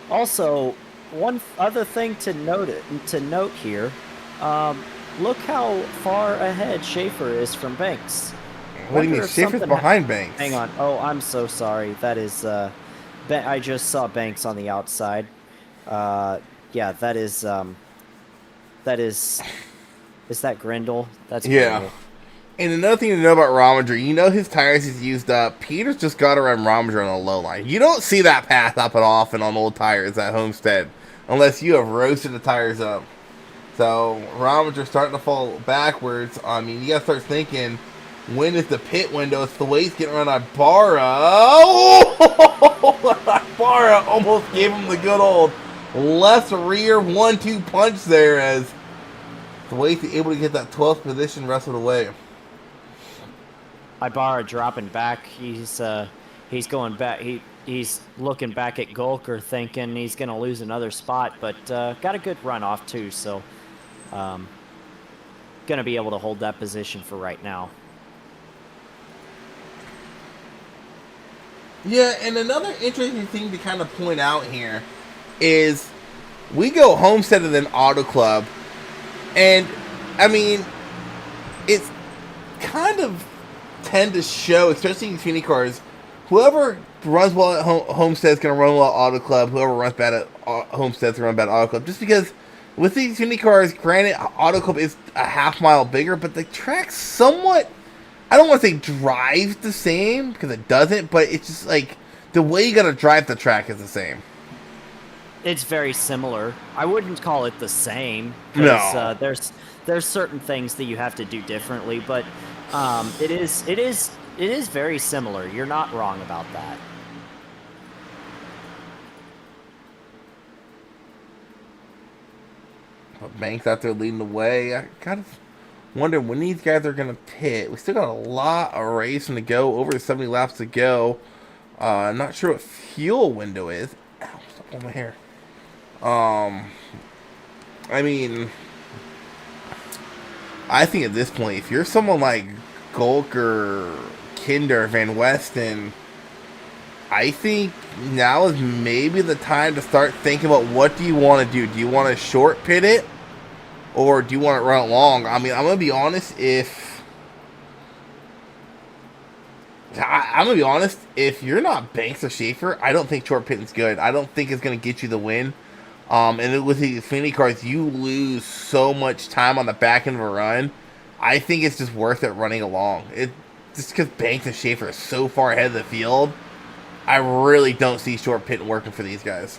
Also, one other thing to note here, look how far ahead Schaefer is from Banks. What do you mean? Schaefer's behind Banks. Hang on. Oh, I'm so sorry. That is, I just saw Banks on the outside. Yeah, that is that Grindle? That's Grindle. Yeah. And another thing to know about Rominger, you know his tires is used up. Peters just got around Rominger on the low line. You don't see that path up and often on old tires at Homestead unless you have roasted the tires up. So Rominger starting to fall backwards. I mean, you got to start thinking, when is the pit window? It's the way he's getting around Ibarra. Oh! Ibarra almost gave him the good old left rear 1-2 punch there as the way he's able to get that 12th position wrestled away. Ibarra dropping back. He's going back. He's looking back at Gulker, thinking he's going to lose another spot, but got a good run off too. So, going to be able to hold that position for right now. Yeah, and another interesting thing to kind of point out here is we go Homestead and then Auto Club, and I mean, it's kind of tend to show, especially in Xfinity cars, whoever runs well at Homestead is going to run well at Auto Club. Whoever runs bad at Homestead is going to run bad at Auto Club. Just because with these Xfinity cars, granted, Auto Club is a half mile bigger, but the track's somewhat, I don't want to say drives the same, because it doesn't, but it's just like the way you got to drive the track is the same. It's very similar. I wouldn't call it the same. No. There's certain things that you have to do differently, but it is very similar. You're not wrong about that. Banks out there leading the way. I kind of wonder when these guys are going to pit. We still got a lot of racing to go, over 70 laps to go. I'm not sure what fuel window is. Ow, stop on my hair. I mean, I think at this point, if you're someone like Gulker, Kinder, Van Westen, I think now is maybe the time to start thinking about what do you want to do. Do you want to short pit it, or do you want to run it long? I mean, I'm going to be honest, if you're not Banks or Schaefer, I don't think short pitting's good. I don't think it's going to get you the win. And with the Xfinity cars, you lose so much time on the back end of a run. I think it's just worth it running along. Just because Banks and Schaefer are so far ahead of the field, I really don't see short pitting working for these guys.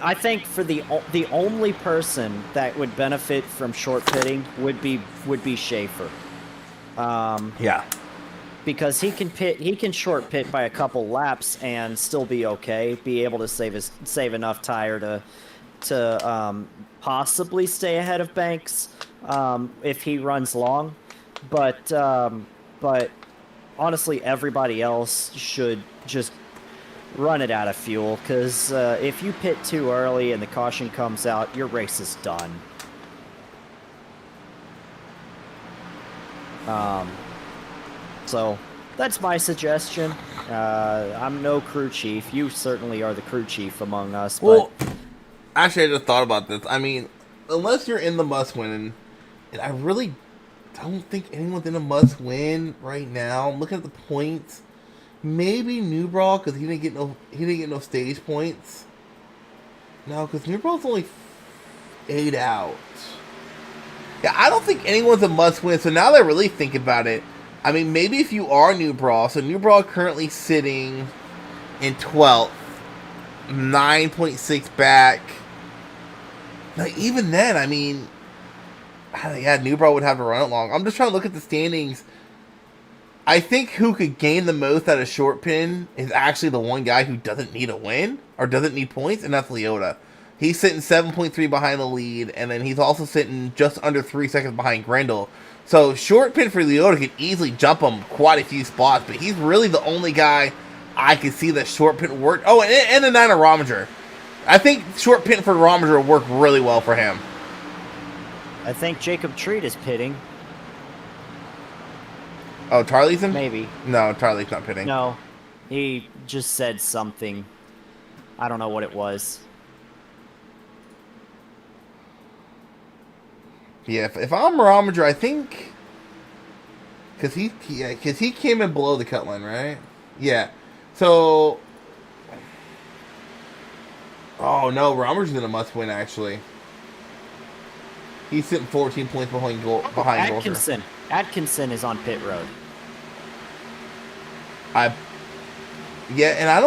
I think for the only person that would benefit from short pitting would be Schaefer. Yeah. Because he can short pit by a couple laps and still be okay, be able to save enough tire to possibly stay ahead of Banks if he runs long, but honestly everybody else should just run it out of fuel, because if you pit too early and the caution comes out, your race is done. So that's my suggestion. I'm no crew chief. You certainly are the crew chief among us. But Well, actually, I just thought about this. I mean, unless you're in the must-win, and I really don't think anyone's in a must-win right now. I'm looking at the points. Maybe Newbraw, because he didn't get no stage points. No, because Newbraw's only 8 out. Yeah, I don't think anyone's a must-win. So now that I really think about it, I mean, maybe if you are New Brawl, so New Brawl currently sitting in 12th, 9.6 back. Now, even then, I mean, yeah, New Brawl would have to run it long. I'm just trying to look at the standings. I think who could gain the most out of short pin is actually the one guy who doesn't need a win or doesn't need points, and that's Leota. He's sitting 7.3 behind the lead, and then he's also sitting just under 3 seconds behind Grendel. So short pin for Leota could easily jump him quite a few spots, but he's really the only guy I can see that short pin work. Oh, and the Niner Romager. I think short pin for Romager will work really well for him. I think Jacob Treat is pitting. Oh, Tarley's in? Maybe. No, Tarley's not pitting. No, he just said something. I don't know what it was. Yeah, if I'm Romager, I think... Because he came in below the cut line, right? Yeah. So... Oh, no, Romager's in a must-win, actually. He's sitting 14 points behind Atkinson. Atkinson is on pit road. Yeah, and I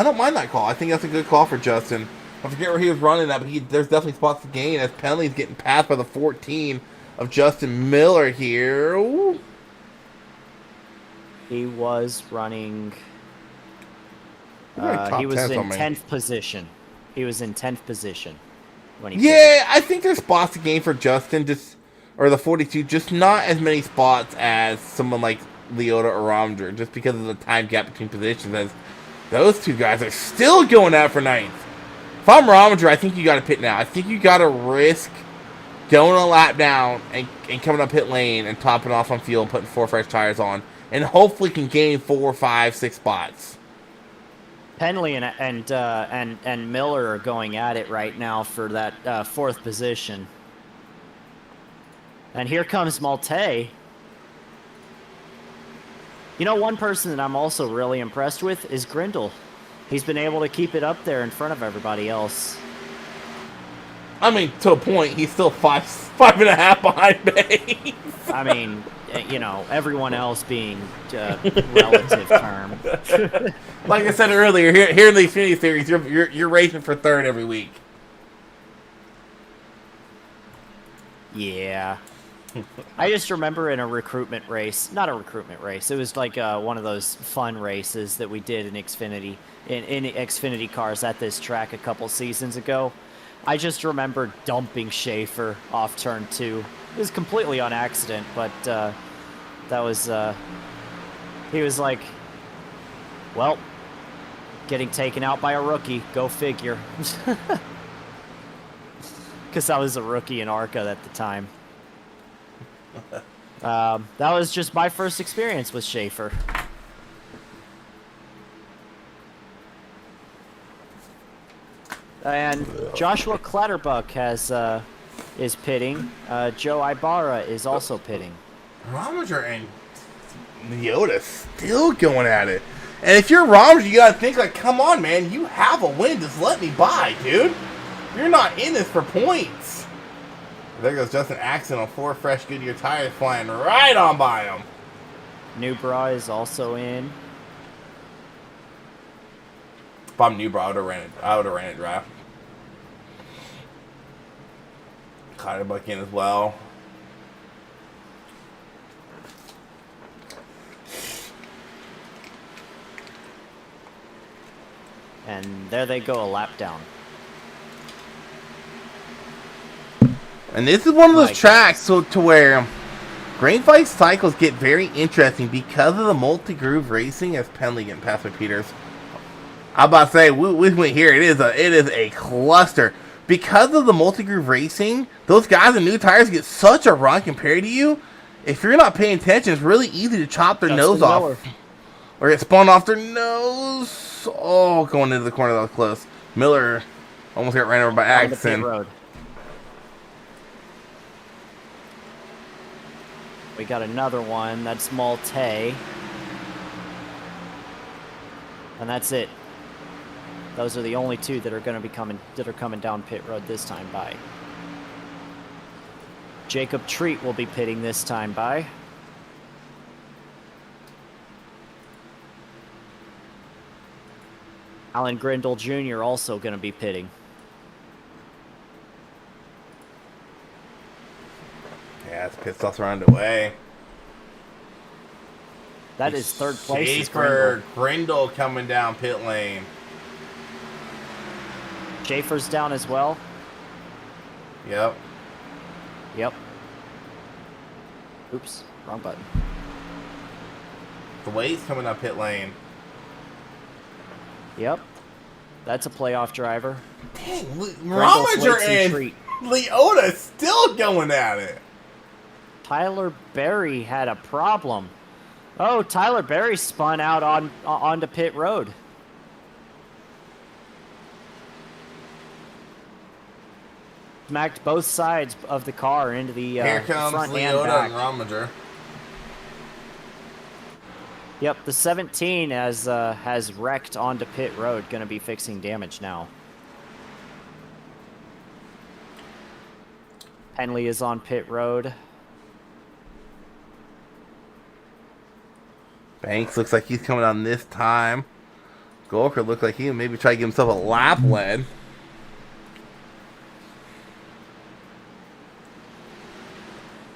don't mind that call. I think that's a good call for Justin. I forget where he was running at, but there's definitely spots to gain as penalties getting passed by the 14 of Justin Miller here. Ooh. He was running. He was in 10th position. He was in 10th position when he. Yeah, I think there's spots to gain for Justin, or the 42, just not as many spots as someone like Leota or Romager, just because of the time gap between positions, as those two guys are still going out for 9th. If I'm Romager, I think you got to pit now. I think you got to risk going a lap down and coming up pit lane and topping off on fuel and putting 4 fresh tires on, and hopefully can gain 4, 5, 6 spots. Penley and Miller are going at it right now for that 4th position. And here comes Malte. You know, one person that I'm also really impressed with is Grendel. He's been able to keep it up there in front of everybody else. I mean, to a point, he's still 5.5 behind me. I mean, you know, everyone else being relative term. Like I said earlier, here in the Xfinity Series, you're racing for 3rd every week. Yeah. I just remember in a recruitment race, not a recruitment race, it was like one of those fun races that we did in Xfinity, in Xfinity cars at this track a couple seasons ago. I just remember dumping Schaefer off turn 2. It was completely on accident, but that was, he was like, well, getting taken out by a rookie, go figure. Because I was a rookie in ARCA at the time. That was just my first experience with Schaefer. And Joshua Clatterbuck is pitting. Joe Ibarra is also pitting. Romager and Leota still going at it. And if you're Romager, you gotta think like, come on, man, you have a win. Just let me by, dude. You're not in this for points. There goes Justin Axon on 4 fresh Goodyear tires flying right on by him. New Bra is also in. If I'm New Bra, I would have ran it dry. Clatterbuck in as well. And there they go, a lap down. And this is one of those tracks to where grain fight cycles get very interesting because of the multi-groove racing as Penley getting past by Peters. I'm about to say, we went here. It is a cluster. Because of the multi-groove racing, those guys in new tires get such a run compared to you. If you're not paying attention, it's really easy to chop their nose off. Or get spun off their nose. Oh, going into the corner, that was close. Miller almost got ran over by Axon. We got another one. That's Malte. And that's it. Those are the only 2 that are going to be coming down pit road this time by. Jacob Treat will be pitting this time by. Alan Grindle Jr. also going to be pitting. Yeah, it's pit stops are underway. That is third place. Schaefer, Grindle coming down pit lane. Schaefer's down as well. Yep. Yep. Oops, wrong button. Thwaites coming down pit lane. Yep. That's a playoff driver. Dang, Grindle, Rominger Thwaites, and Treat. Leota still going at it. Tyler Berry had a problem. Oh, Tyler Berry spun out onto pit road. Smacked both sides of the car into the Here comes front and Leota back. and Rominger. Yep, the 17 has wrecked onto pit road. Going to be fixing damage now. Penley is on pit road. Banks looks like he's coming on this time. Golker looks like he maybe try to give himself a lap lead.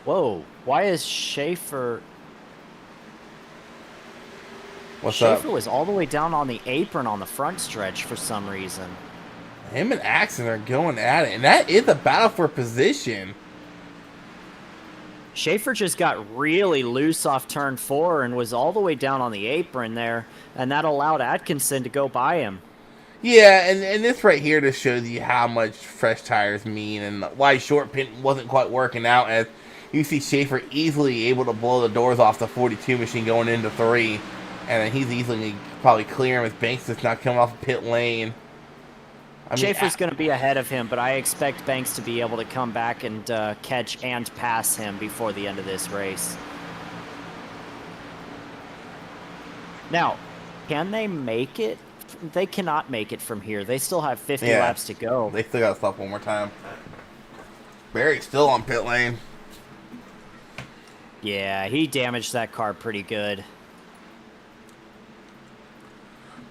Whoa, why is Schaefer... What's Schaefer up? was all the way down on the apron on the front stretch for some reason. Him and Axon are going at it, and that is a battle for position. Schaefer just got really loose off turn 4 and was all the way down on the apron there, and that allowed Atkinson to go by him. Yeah, and this right here just shows you how much fresh tires mean and why short pit wasn't quite working out, as you see Schaefer easily able to blow the doors off the 42 machine going into 3, and then he's easily probably clearing with Banks just not coming off the pit lane. I mean, Schaefer's going to be ahead of him, but I expect Banks to be able to come back and catch and pass him before the end of this race. Now, can they make it? They cannot make it from here. They still have 50 laps to go. They still got to stop one more time. Barry's still on pit lane. Yeah, he damaged that car pretty good.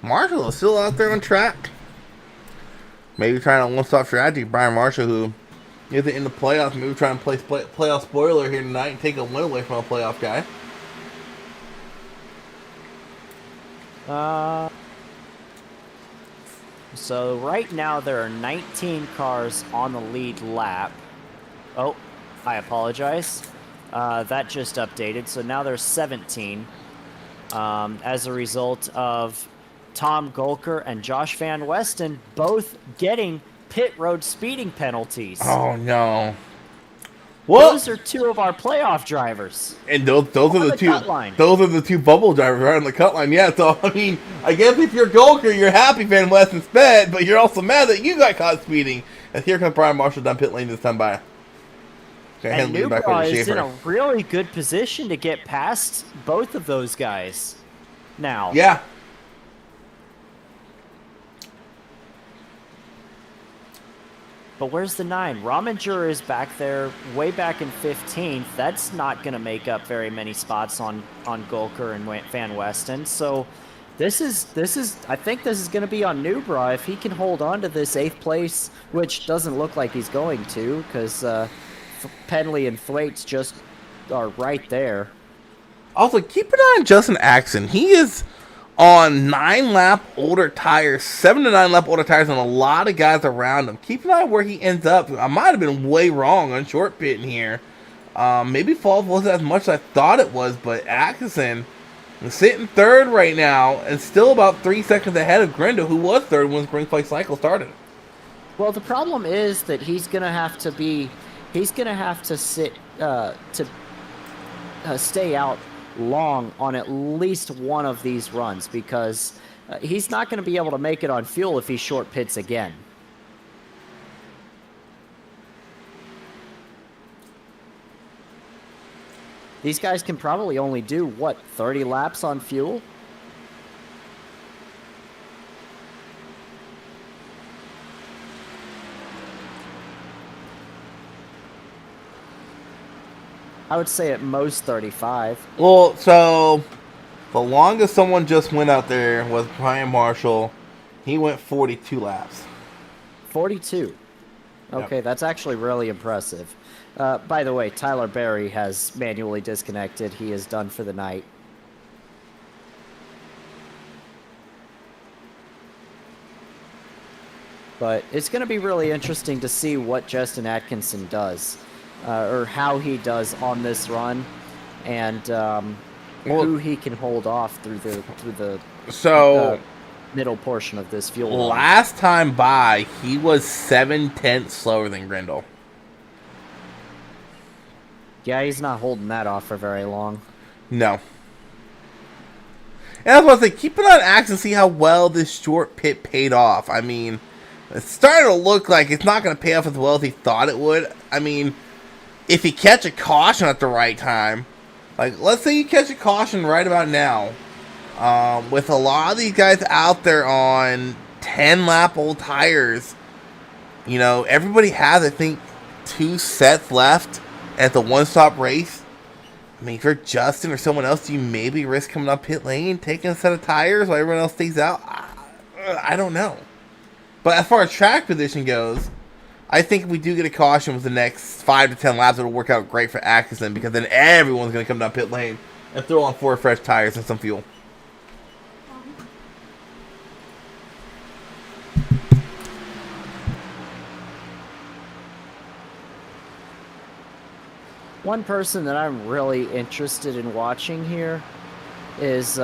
Marshall is still out there on track. Maybe trying a one-stop strategy. Brian Marshall, who isn't in the playoffs, maybe trying to play playoff spoiler here tonight and take a win away from a playoff guy. So right now there are 19 cars on the lead lap. Oh, I apologize. That just updated. So now there's 17 as a result of Tom Golker and Josh Van Westen both getting pit road speeding penalties. Oh, no. Well, those are two of our playoff drivers. And those are the two. Those are the two bubble drivers right on the cut line. Yeah, so I mean, I guess if you're Golker, you're happy Van Westen sped, but you're also mad that you got caught speeding. And here comes Brian Marshall down pit lane this time by. And Newbra is in a really good position to get past both of those guys now. Yeah. But where's the 9? Rominger is back there, way back in 15th. That's not going to make up very many spots on Golker and Van Westen. So this is I think this is going to be on Newbra if he can hold on to this 8th place, which doesn't look like he's going to, because Penley and Thwaites just are right there. Also, keep an eye on Justin Axon. He is on 9-lap older tires, 7 to 9 lap older tires, and a lot of guys around him. Keep an eye where he ends up. I might have been way wrong on short pitting here. Maybe fall wasn't as much as I thought it was, but Atkinson is sitting 3rd right now and still about 3 seconds ahead of Grindle, who was 3rd when the spring flight cycle started. Well, the problem is that he's going to have to sit to stay out long on at least one of these runs, because he's not going to be able to make it on fuel if he short pits again. These guys can probably only do, what, 30 laps on fuel? I would say at most 35. Well, so the longest someone just went out there was Brian Marshall. He went 42 laps. 42. Okay, Yep. that's actually really impressive. By the way, Tyler Berry has manually disconnected. He is done for the night. But it's going to be really interesting to see what Justin Atkinson does, or how he does on this run, and who he can hold off through the middle portion of this fuel run. Last time by, he was 7/10 slower than Grindle. Yeah, he's not holding that off for very long. No. And that's what I think. Keep an eye on Axe and see how well this short pit paid off. I mean, it's starting to look like it's not going to pay off as well as he thought it would. I mean, if you catch a caution at the right time, like let's say you catch a caution right about now, with a lot of these guys out there on 10-lap old tires, you know, everybody has, I think, 2 sets left at the one-stop race. I mean, if you're Justin or someone else, do you maybe risk coming up pit lane, taking a set of tires while everyone else stays out? I don't know. But as far as track position goes, I think if we do get a caution with the next 5 to 10 laps, it'll work out great for Atkinson, because then everyone's going to come down pit lane and throw on 4 fresh tires and some fuel. One person that I'm really interested in watching here is,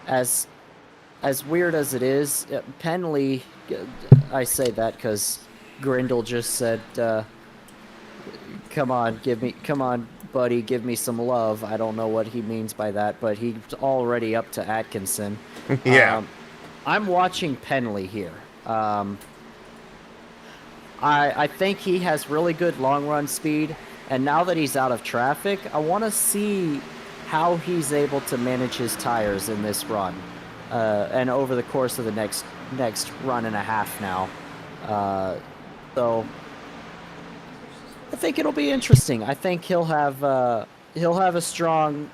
as weird as it is, Penley. I say that because Grindle just said, "Come on, buddy, give me some love." I don't know what he means by that, but he's already up to Atkinson. Yeah. I'm watching Penley here. I think he has really good long run speed. And now that he's out of traffic, I want to see how he's able to manage his tires in this run, and over the course of the next run and a half now. So I think it'll be interesting. I think he'll have a strong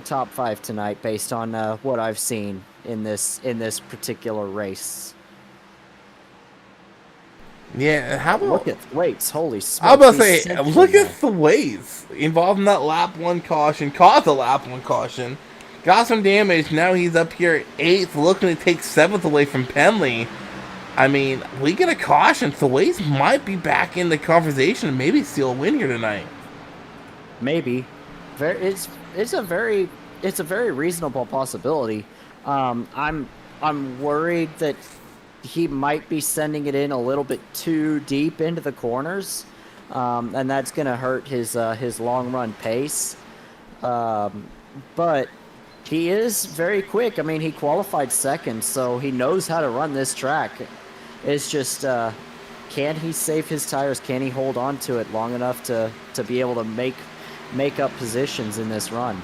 top 5 tonight based on what I've seen in this particular race. Yeah, how about... Look at Thwaites, holy smokes. I was about to say, look at Thwaites. Involved in that lap 1 caution, caused a lap 1 caution, got some damage, now he's up here at 8th, looking to take 7th away from Penley. I mean, we get a caution, Thwaites might be back in the conversation and maybe steal a win here tonight. Maybe. It's a very reasonable possibility. I'm worried that he might be sending it in a little bit too deep into the corners, and that's going to hurt his long run pace. But he is very quick. I mean, he qualified 2nd, so he knows how to run this track. It's just, can he save his tires? Can he hold on to it long enough to be able to make up positions in this run?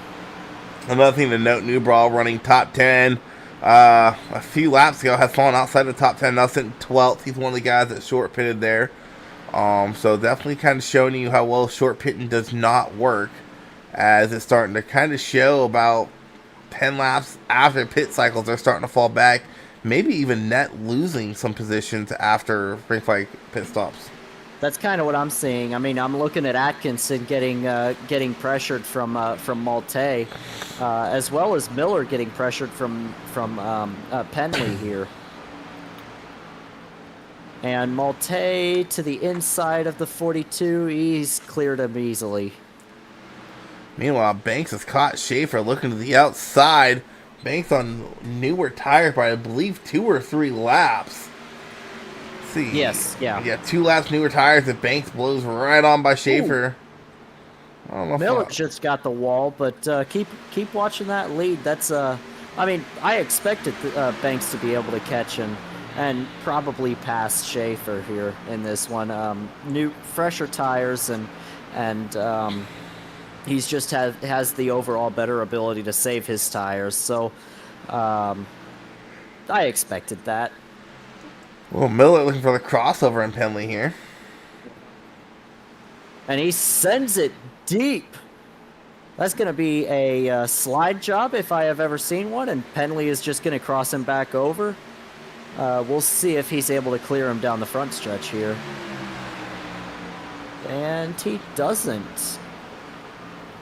Another thing to note, Newbrawl running top 10. A few laps ago has fallen outside the top 10, now sitting 12th. He's one of the guys that short pitted there. So definitely kind of showing you how well short pitting does not work, as it's starting to kind of show about 10 laps after pit cycles they're starting to fall back, maybe even net losing some positions after brake flag pit stops. That's kind of what I'm seeing. I mean, I'm looking at Atkinson getting pressured from Malte, as well as Miller getting pressured from Penley here. And Malte to the inside of the 42, he's cleared him easily. Meanwhile, Banks has caught Schaefer looking to the outside. Banks on newer tires by, I believe, 2 or 3 laps. Let's see. Yes, yeah. Yeah, 2 laps newer tires that Banks blows right on by Schaefer. I don't know if Miller just got the wall, but keep watching that lead. That's I mean, I expected Banks to be able to catch him and probably pass Schaefer here in this one. New, fresher tires, and he's just has the overall better ability to save his tires. So I expected that. Well, Miller looking for the crossover in Penley here. And he sends it deep. That's going to be a slide job if I have ever seen one, and Penley is just going to cross him back over. We'll see if he's able to clear him down the front stretch here. And he doesn't.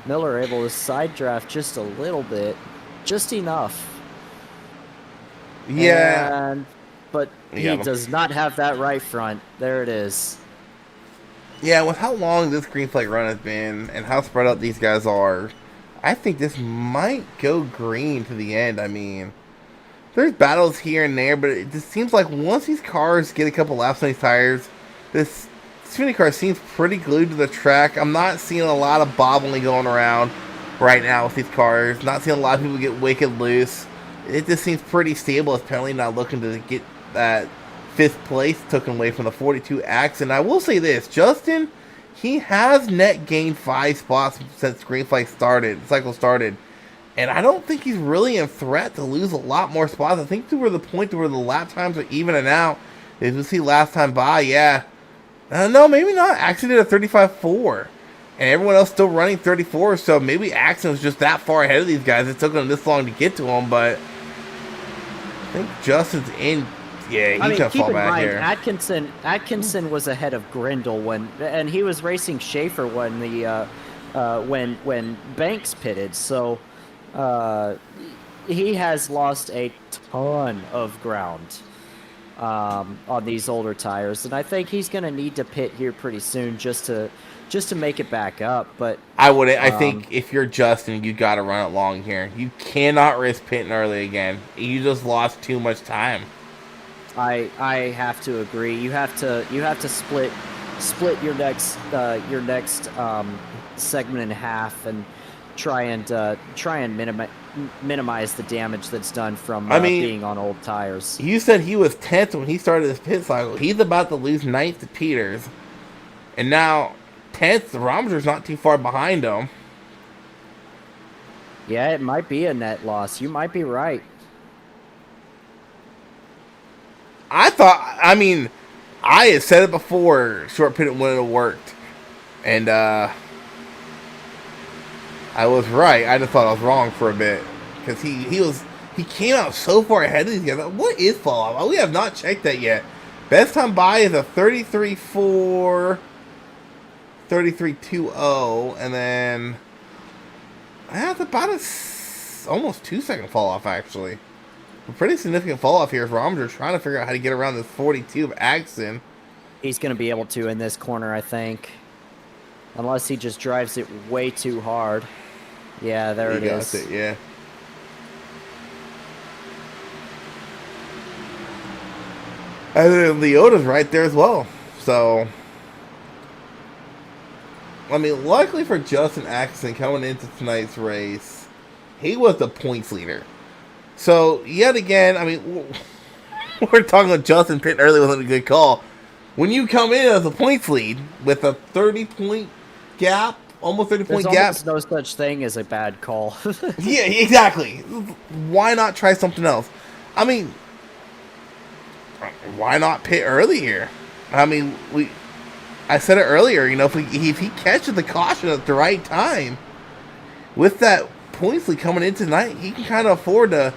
Miller able to side draft just a little bit. Just enough. Yeah. But he does not have that right front. There it is. Yeah, with how long this green flag run has been and how spread out these guys are, I think this might go green to the end. I mean, there's battles here and there, but it just seems like once these cars get a couple laps on these tires, this Xfinity car seems pretty glued to the track. I'm not seeing a lot of bobbling going around right now with these cars. Not seeing a lot of people get wicked loose. It just seems pretty stable. It's apparently not looking to get that 5th place taken away from the 42 Axe. And I will say this, Justin, he has net gained 5 spots since green flag cycle started. And I don't think he's really in threat to lose a lot more spots. I think to where the point to where the lap times are evening out. As we see last time by, yeah. No, maybe not. Axon did a 35.4. And everyone else still running 34. So maybe Axon was just that far ahead of these guys. It took them this long to get to them. But I think Justin's in. Yeah, he's going to fall back here. Atkinson was ahead of Grindle and he was racing Schaefer when when Banks pitted. So he has lost a ton of ground on these older tires, and I think he's going to need to pit here pretty soon just to make it back up. But I think if you're Justin, you got to run it long here. You cannot risk pitting early again. You just lost too much time. I have to agree. You have to split your next segment in half and try and minimize the damage that's done from being on old tires. You said he was 10th when he started his pit cycle. He's about to lose 9th to Peters, and now 10th. The Rometer's not too far behind him. Yeah, it might be a net loss. You might be right. I had said it before, short pit when it worked. And I was right. I just thought I was wrong for a bit. Because he came out so far ahead of these guys. What is fall off? We have not checked that yet. Best time by is a 33.4, 33.20, and then that's about almost 2-second fall off actually. A pretty significant fall off here for Romer trying to figure out how to get around this 42 of Axon. He's going to be able to in this corner, I think. Unless he just drives it way too hard. Yeah, there it is. It, yeah. And then Leota's right there as well. So, I mean, luckily for Justin Axon coming into tonight's race, he was the points leader. So, yet again, I mean, we're talking about Justin pitting early wasn't a good call. When you come in as a points lead with a 30-point gap, almost 30-point gap. There's no such thing as a bad call. Yeah, exactly. Why not try something else? I mean, why not pit early here? I mean, I said it earlier, you know, if he catches the caution at the right time, with that points lead coming in tonight, he can kind of afford to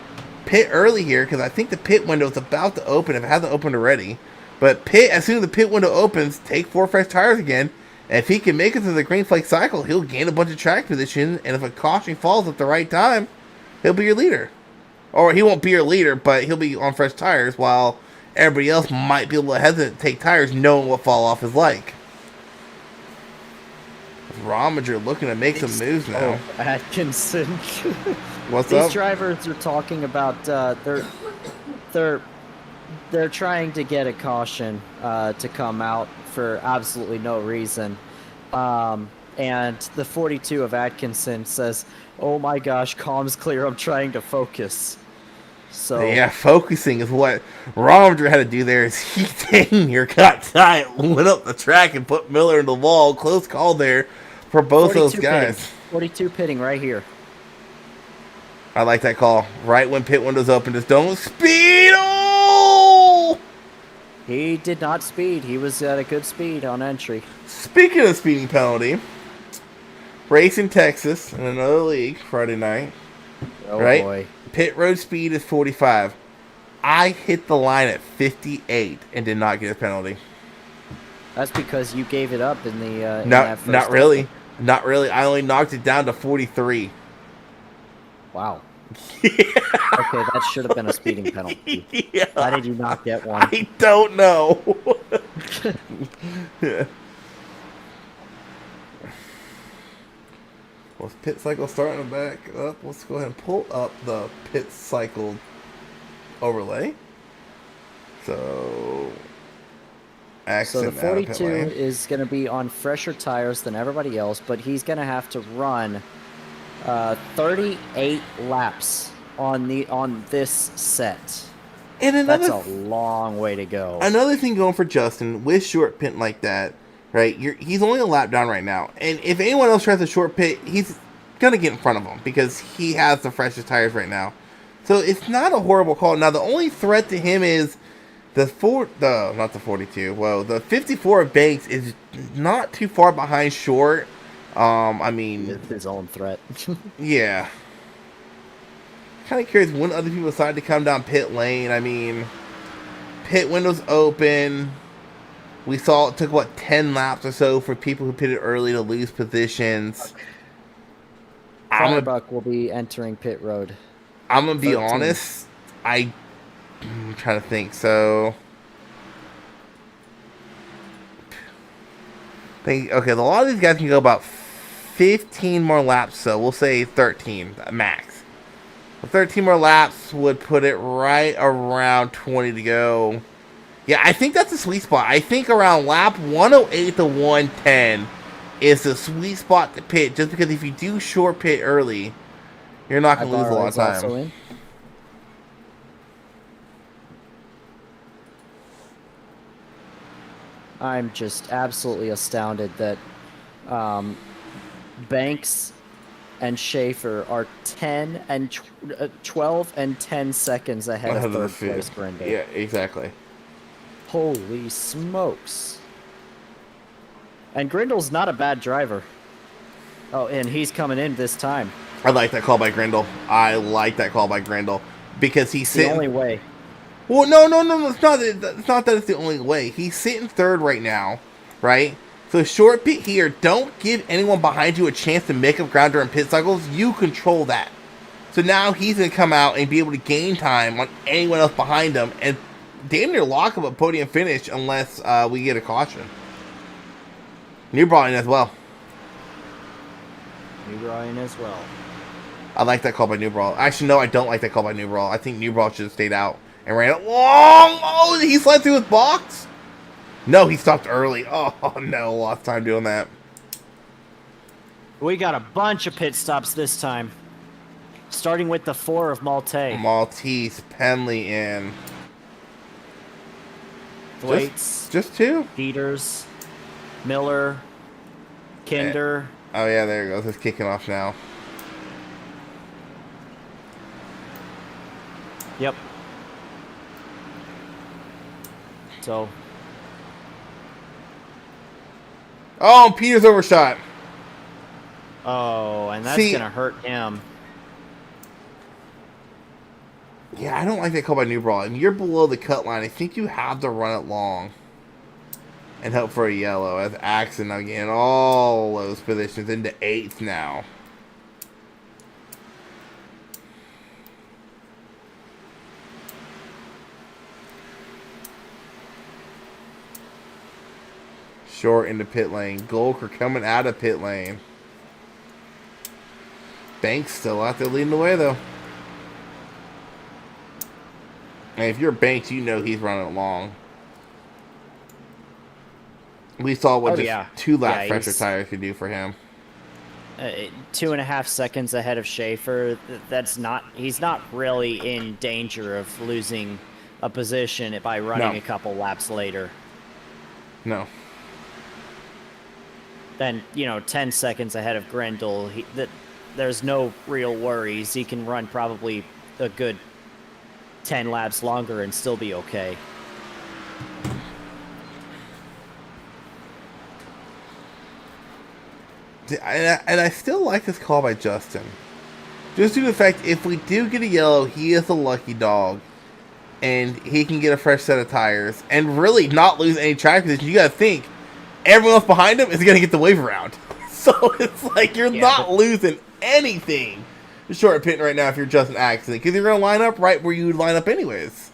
pit early here, because I think the pit window is about to open if it hasn't opened already. But as soon as the pit window opens, take 4 fresh tires again, and if he can make it through the green flag cycle, he'll gain a bunch of track position, and if a caution falls at the right time, he'll be your leader. Or he won't be your leader, but he'll be on fresh tires, while everybody else might be able to hesitate to take tires knowing what fall off is like. Rominger looking to make some moves now. Oh, Atkinson. What's up? These drivers are talking about they're trying to get a caution to come out for absolutely no reason. And the 42 of Atkinson says, "Oh my gosh, comms clear. I'm trying to focus." So yeah, focusing is what Rominger had to do there. Is he dang near got tight, went up the track and put Miller in the wall. Close call there for both those guys. Pitting. 42 pitting right here. I like that call. Right when pit window's open, just don't speed. Oh! He did not speed. He was at a good speed on entry. Speaking of speeding penalty, race in Texas in another league Friday night. Oh right? Boy. Pit road speed is 45. I hit the line at 58 and did not get a penalty. That's because you gave it up in the in No, that first not really. exit. Not really. I only knocked it down to 43. Wow. Okay, that should have been a speeding penalty. Yeah. Why did you not get one? I don't know. Yeah. Well, pit cycle starting to back up. Let's go ahead and pull up the pit cycle overlay. So So the accent out of pit 42 lane. is going to be on fresher tires than everybody else, but he's going to have to run 38 laps on this set. And That's another a long way to go. another thing going for Justin with short pit like that, right? He's only a lap down right now, and if anyone else tries a short pit, he's gonna get in front of him because he has the freshest tires right now. So it's not a horrible call. Now the only threat to him is the 54 of Banks is not too far behind short. I mean, It's his own threat. yeah. Kind of curious when other people decide to come down pit lane. I mean, pit windows open. We saw it took, 10 laps or so for people who pitted early to lose positions. Firebuck will be entering pit road. I'm going to be 13. honest. I'm trying to think. So, okay, a lot of these guys can go about 15 more laps, so we'll say 13 max. 13 more laps would put it right around 20 to go. Yeah, I think that's a sweet spot. I think around lap 108 to 110 is the sweet spot to pit, just because if you do short pit early, you're not going to lose a lot of time. I'm just absolutely astounded that Banks and Schaefer are 10 and 12 and 10 seconds ahead of third place Grindel. Yeah, exactly. Holy smokes. And Grindel's not a bad driver. Oh, and he's coming in this time. I like that call by Grindel. Because he's The sitting... only way. Well, no. It's not that it's the only way. He's sitting third right now, right? So short pit here. Don't give anyone behind you a chance to make up ground during pit cycles. You control that. So now he's going to come out and be able to gain time on anyone else behind him and damn near lock up a podium finish unless we get a caution. New Brian as well. New Brian as well. I like that call by New Brawl. Actually, no, I don't like that call by New Brawl. I think New Brawl should have stayed out and ran it long. Oh, he slid through his box? No, he stopped early. Oh, no, lost time doing that. We got a bunch of pit stops this time. Starting with the 4 of Maltais. Maltese, Penley in. Thwaites. Just 2? Dieters. Miller. Kinder. Oh, yeah, there it goes. It's kicking off now. Yep. So. Oh, Peter's overshot. Oh, and that's going to hurt him. Yeah, I don't like that call by New Brawl. If you're below the cut line, I think you have to run it long and hope for a yellow. As Axon now getting all those positions into 8th now. Short into pit lane. Golker coming out of pit lane. Banks still out there leading the way, though. And if you're Banks, you know he's running long. We saw what 2-lap fresher tires could do for him. 2.5 seconds ahead of Schaefer. He's not really in danger of losing a position by running a couple laps later. No. Then, 10 seconds ahead of Grendel. There's no real worries. He can run probably a good 10 laps longer and still be okay. And I still like this call by Justin. Just due to the fact, if we do get a yellow, he is a lucky dog. and he can get a fresh set of tires and really not lose any track position. You got to think everyone else behind him is going to get the wave around. So it's like you're not losing anything short pitting right now if you're Justin Axton, because you're going to line up right where you would line up anyways.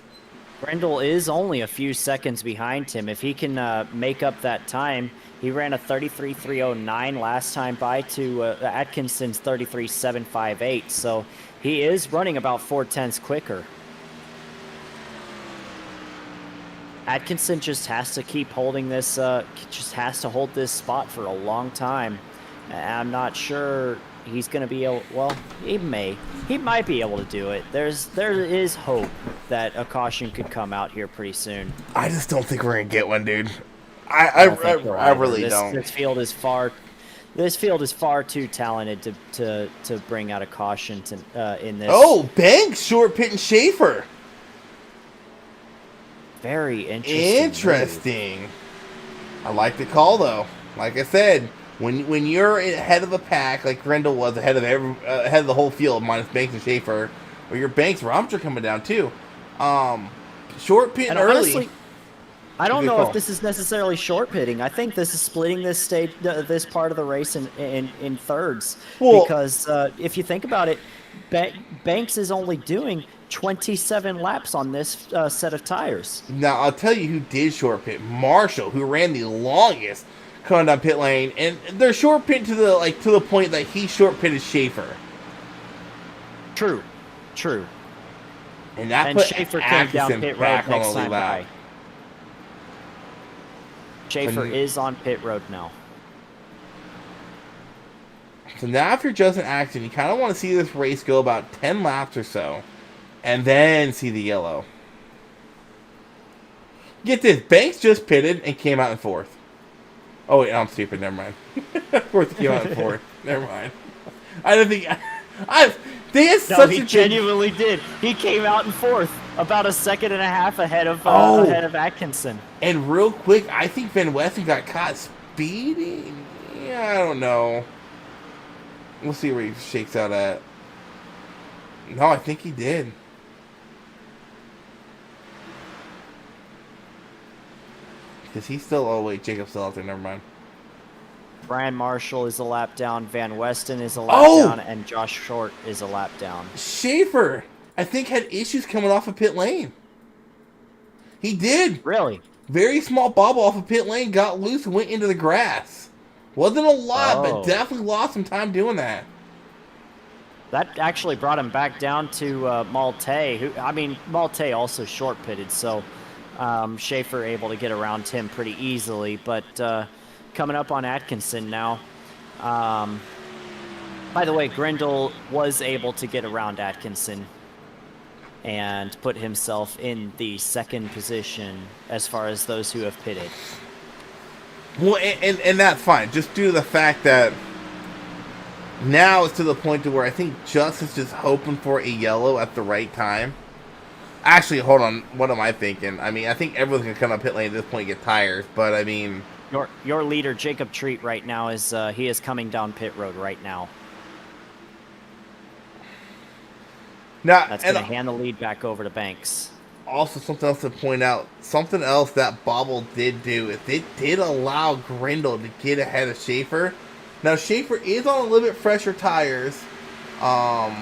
Grendel is only a few seconds behind him. If he can make up that time, he ran a 33.309 last time by to Atkinson's 33.758. So he is running about 0.4 quicker. Atkinson just has to keep holding this, just has to hold this spot for a long time. I'm not sure he's going to be able, well, he might be able to do it. There is hope that a caution could come out here pretty soon. I just don't think we're going to get one, dude. I really don't. This field is far too talented to bring out a caution in this. Oh, Banks short pitting Schaefer. Very interesting. Move. I like the call though. Like I said, when you're ahead of the pack, like Grendel was ahead of the whole field, minus Banks and Schaefer, or your Banks Romter coming down too. Short pitting early. Honestly, I don't know if this is necessarily short pitting. I think this is splitting this stage, this part of the race in thirds. Well, because if you think about it, Banks is only doing 27 laps on this set of tires. Now I'll tell you who did short pit: Marshall, who ran the longest coming down pit lane, and they're short pit to the point that he short pitted Schaefer. True. And that put Schaefer came down pit road next time by. Schaefer is on pit road now. So now if you're Justin Axton, you kind of want to see this race go about 10 laps or so, and then see the yellow. Get this, Banks just pitted and came out in fourth. Oh wait, I'm stupid, never mind. Of course he came out in fourth. Never mind. I don't think... he genuinely did. He came out in fourth, about a second and a half ahead of Atkinson. And real quick, I think Van Westen got caught speeding. Yeah, I don't know. We'll see where he shakes out at. No, I think he did. Because he's still... Oh, wait, Jacob's still out there. Never mind. Brian Marshall is a lap down. Van Westen is a lap down. And Josh Short is a lap down. Schaefer, I think, had issues coming off of pit lane. He did. Really? Very small bobble off of pit lane, got loose and went into the grass. Wasn't a lot, but definitely lost some time doing that. That actually brought him back down to Malte. Malte also short pitted, so Schaefer able to get around him pretty easily. But coming up on Atkinson now. By the way, Grendel was able to get around Atkinson and put himself in the second position as far as those who have pitted. Well, and that's fine, just due to the fact that now it's to the point to where I think Justin's just hoping for a yellow at the right time. Actually, hold on, what am I thinking? I mean, I think everyone's going to come up pit lane at this point and get tires, but I mean... Your leader, Jacob Treat, right now, he is coming down pit road right now. Now that's going to hand the lead back over to Banks. Also, something else to point out, something else that Bobble did do is it did allow Grendel to get ahead of Schaefer. Now, Schaefer is on a little bit fresher tires. About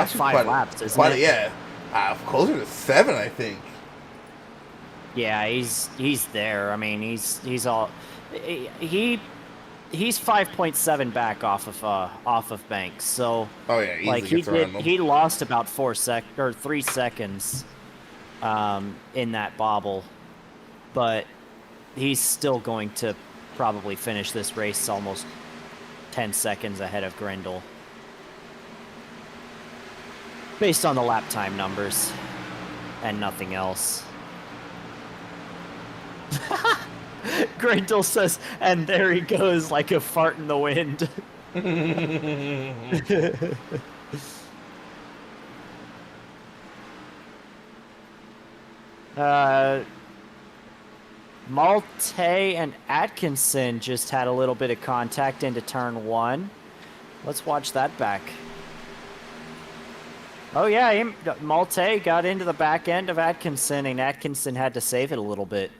5 laps, isn't it? Yeah. Closer to 7, I think. Yeah, he's there. I mean, he's 5.7 back off of Banks. So he lost about 3 seconds in that bobble, but he's still going to probably finish this race almost 10 seconds ahead of Grendel, based on the lap time numbers and nothing else. Grendel says, and there he goes like a fart in the wind. Malte and Atkinson just had a little bit of contact into turn 1. Let's watch that back. Oh yeah, Malte got into the back end of Atkinson, and Atkinson had to save it a little bit.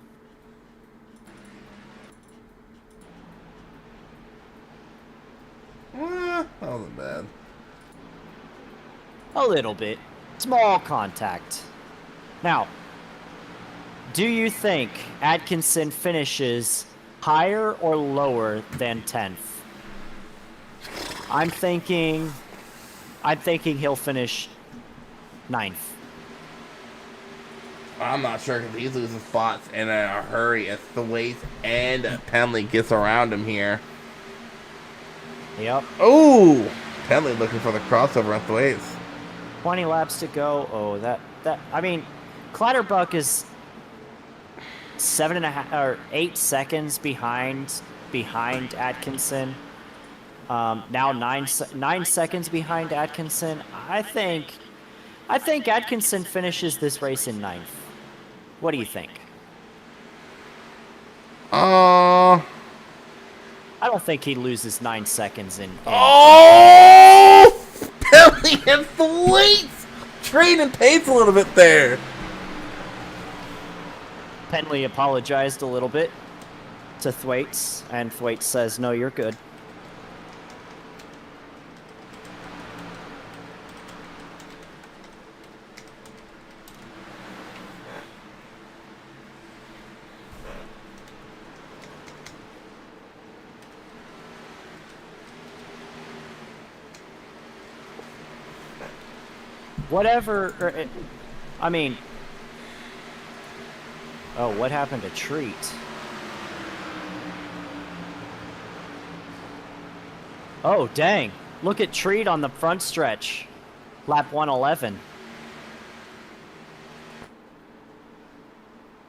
That wasn't bad. A little bit. Small contact. Now, do you think Atkinson finishes higher or lower than 10th? I'm thinking he'll finish 9th. I'm not sure because he's losing spots in a hurry as Thwaites and Penley gets around him here. Yep. Oh, Penley looking for the crossover on Thwaites. 20 laps to go. Oh, I mean, Clatterbuck is 7.5 or 8 seconds behind Atkinson. Now 9 seconds behind Atkinson. I think Atkinson finishes this race in 9th. What do you think? I don't think he loses 9 seconds in. Oh, Penley and Thwaites trading pace a little bit there. Penley apologized a little bit to Thwaites, and Thwaites says, "No, you're good." Whatever. I mean, oh, what happened to Treat? Oh, dang. Look at Treat on the front stretch. Lap 111.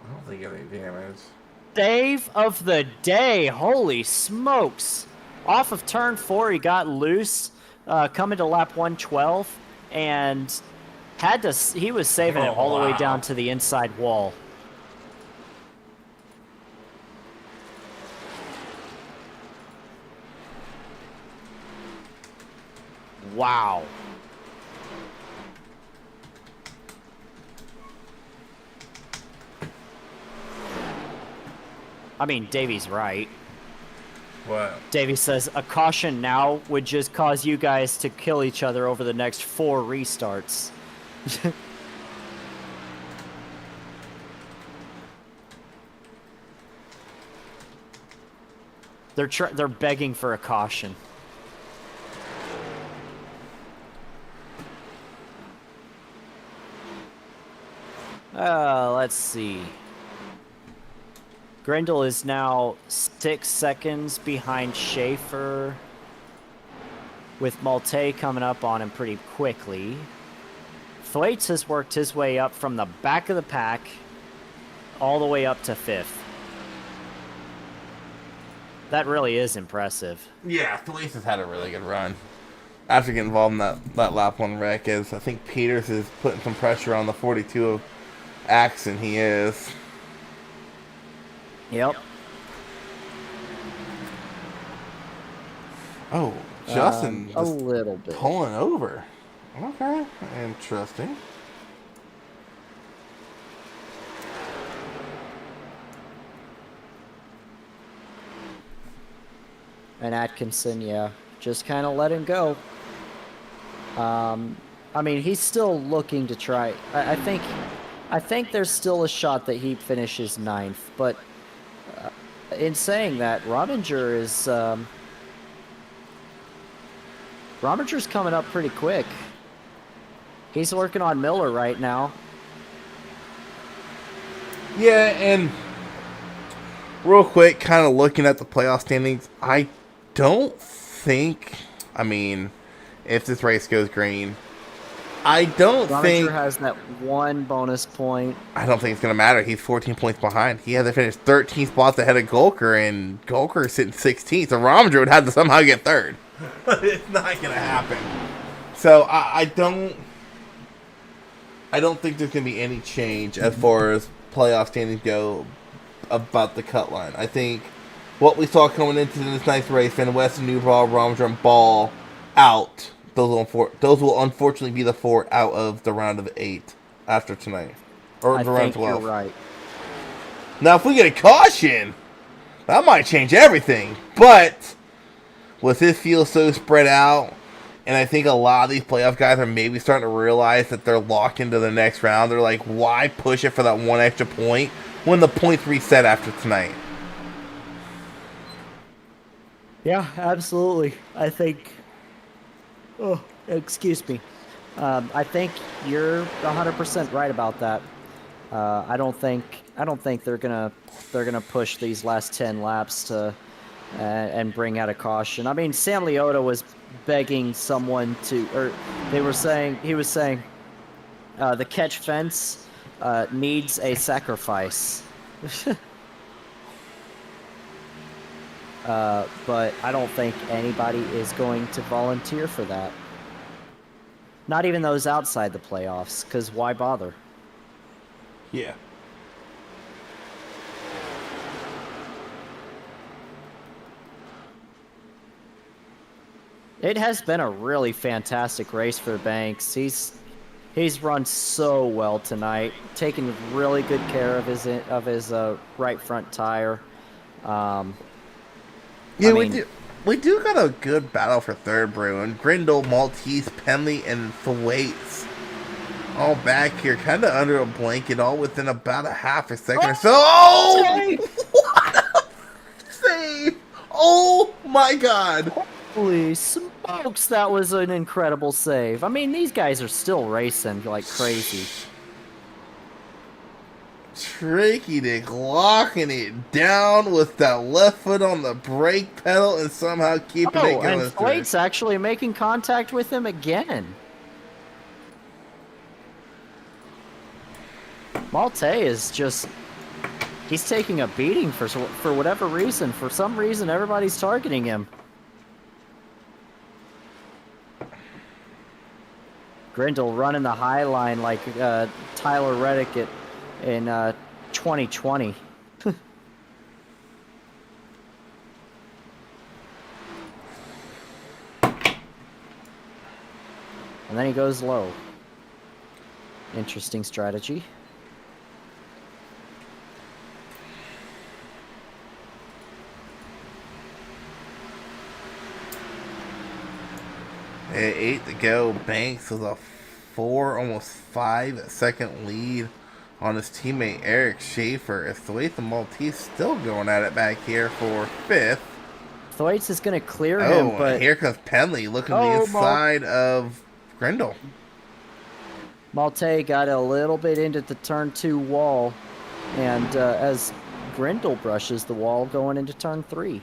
I don't think he got any damage. Save of the day. Holy smokes. Off of turn 4, he got loose coming to lap 112 and he was saving it all the way down to the inside wall. Wow. I mean, Davey's right. What? Davey says, a caution now would just cause you guys to kill each other over the next 4 restarts. They're begging for a caution. Let's see. Grendel is now 6 seconds behind Schaefer, with Malte coming up on him pretty quickly. Thwaites has worked his way up from the back of the pack all the way up to 5th. That really is impressive. Yeah, Thwaites has had a really good run. After getting involved in that lap 1 wreck, I think Peters is putting some pressure on the 42 of Axon. He is. Yep. Oh, Justin a little bit pulling over. Okay, interesting. And Atkinson, yeah, just kind of let him go. I mean, he's still looking to try. I think there's still a shot that he finishes 9th, but in saying that, Rominger is Rominger's coming up pretty quick. He's working on Miller right now. Yeah, and real quick, kind of looking at the playoff standings, I don't think, I mean, if this race goes green, I don't think Rominger has that 1 bonus point. I don't think it's going to matter. He's 14 points behind. He has to finish 13 spots ahead of Golker, and Golker is sitting 16th. So Rominger would have to somehow get 3rd. It's not going to happen. So I don't think there's going to be any change as far as playoff standings go about the cut line. I think what we saw coming into this nice race, Van West, Newball, Rominger, and Ball out Those will unfortunately be the 4 out of the round of 8 after tonight, or I the round think you're 12. right. Now, if we get a caution, that might change everything. But with this field so spread out, and I think a lot of these playoff guys are maybe starting to realize that they're locked into the next round. They're like, why push it for that one extra point when the points reset after tonight? Yeah, absolutely. I think. Oh, excuse me. I think you're 100% right about that. I don't think they're gonna push these last 10 laps to and bring out a caution. I mean, Sam Liotta was begging someone to, or he was saying the catch fence needs a sacrifice. But I don't think anybody is going to volunteer for that. Not even those outside the playoffs, because why bother? Yeah. It has been a really fantastic race for Banks. He's run so well tonight, taking really good care of his right front tire. Yeah, we do got a good battle for third, Bruin. Grindle, Maltese, Penley, and Thwaites all back here, kind of under a blanket, all within about a half a second or so. Oh! What a save! Oh my God! Holy smokes, that was an incredible save. I mean, these guys are still racing like crazy. Tricky Dick locking it down with that left foot on the brake pedal and somehow keeping it going. And Thwaites actually making contact with him again. Malte is just... he's taking a beating for whatever reason. For some reason, everybody's targeting him. Grindle running the high line like Tyler Reddick in 2020. And then he goes low. Interesting strategy. At 8 to go, Banks with a 4, almost 5-second lead on his teammate Eric Schaefer. As Thwaites and Maltese still going at it back here for 5th. Thwaites is going to clear him, but... here comes Penley looking the inside of Grindle. Malte got a little bit into the turn 2 wall, and as Grindle brushes the wall going into turn 3.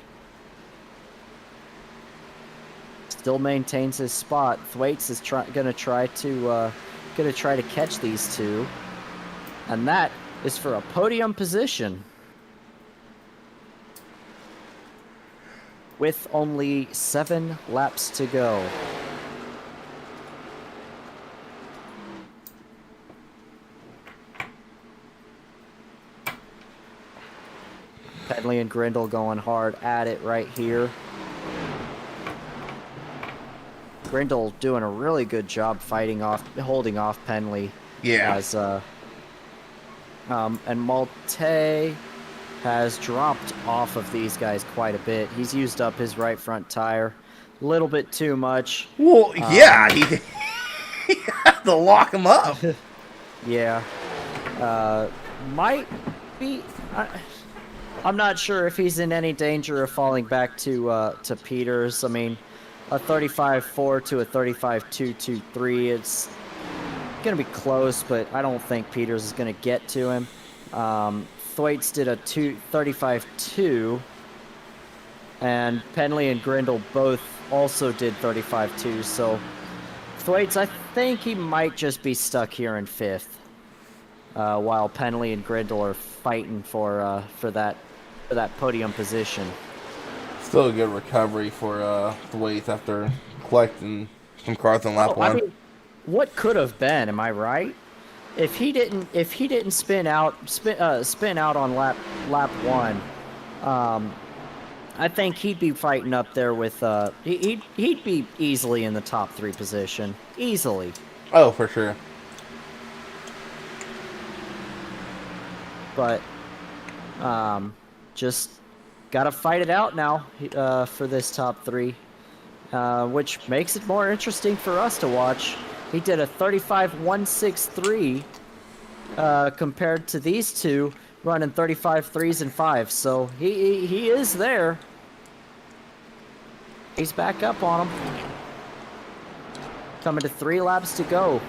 Still maintains his spot. Thwaites is gonna try to catch these two, and that is for a podium position with only 7 laps to go. Penley and Grindle going hard at it right here. Grindle doing a really good job holding off Penley. Yeah. As and Malte has dropped off of these guys quite a bit. He's used up his right front tire a little bit too much. Well, yeah, he had to lock him up. Yeah. Might be. I'm not sure if he's in any danger of falling back to Peters. I mean, a 35.4 to a 35.223. It's going to be close, but I don't think Peters is going to get to him. Thwaites did a 35.2, and Penley and Grindle both also did 35.2. So Thwaites, I think he might just be stuck here in 5th, while Penley and Grindle are fighting for that podium position. Still a good recovery for Thwaites after collecting some cars on lap 1. I mean, what could have been? Am I right? If he didn't spin out on lap 1, I think he'd be fighting up there with he'd be easily in the top 3 position. Easily. Oh, for sure. But just gotta fight it out now for this top 3, which makes it more interesting for us to watch. He did a 35.163 compared to these two running 35 3s and 5s, so he is there. He's back up on him. Coming to 3 laps to go.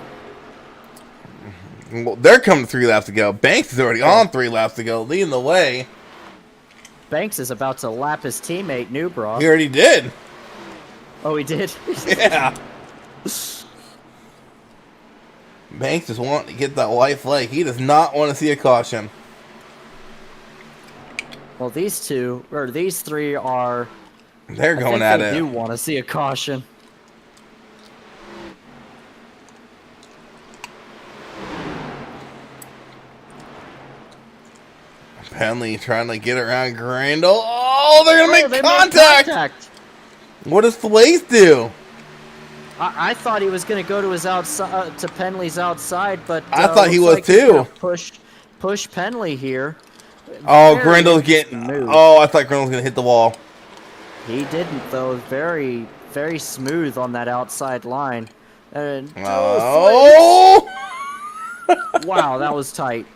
Well, they're coming to 3 laps to go. Banks is already on 3 laps to go, leading the way. Banks is about to lap his teammate Newbrough. He already did. Oh, he did? Yeah. Banks is wanting to get that white flag. He does not want to see a caution. Well, these 3 are... They're going at it. They do want to see a caution. Penley trying to get around Grindle. Oh, they're going to They make contact. What does Flace do? I thought he was going to go to his outside, to Penley's outside, but I thought he was like too. Push Penley here. Oh, Very Grindle's getting. move. Oh, I thought Grindle was going to hit the wall. He didn't though. Very, very smooth on that outside line. And Oh! wow, that was tight.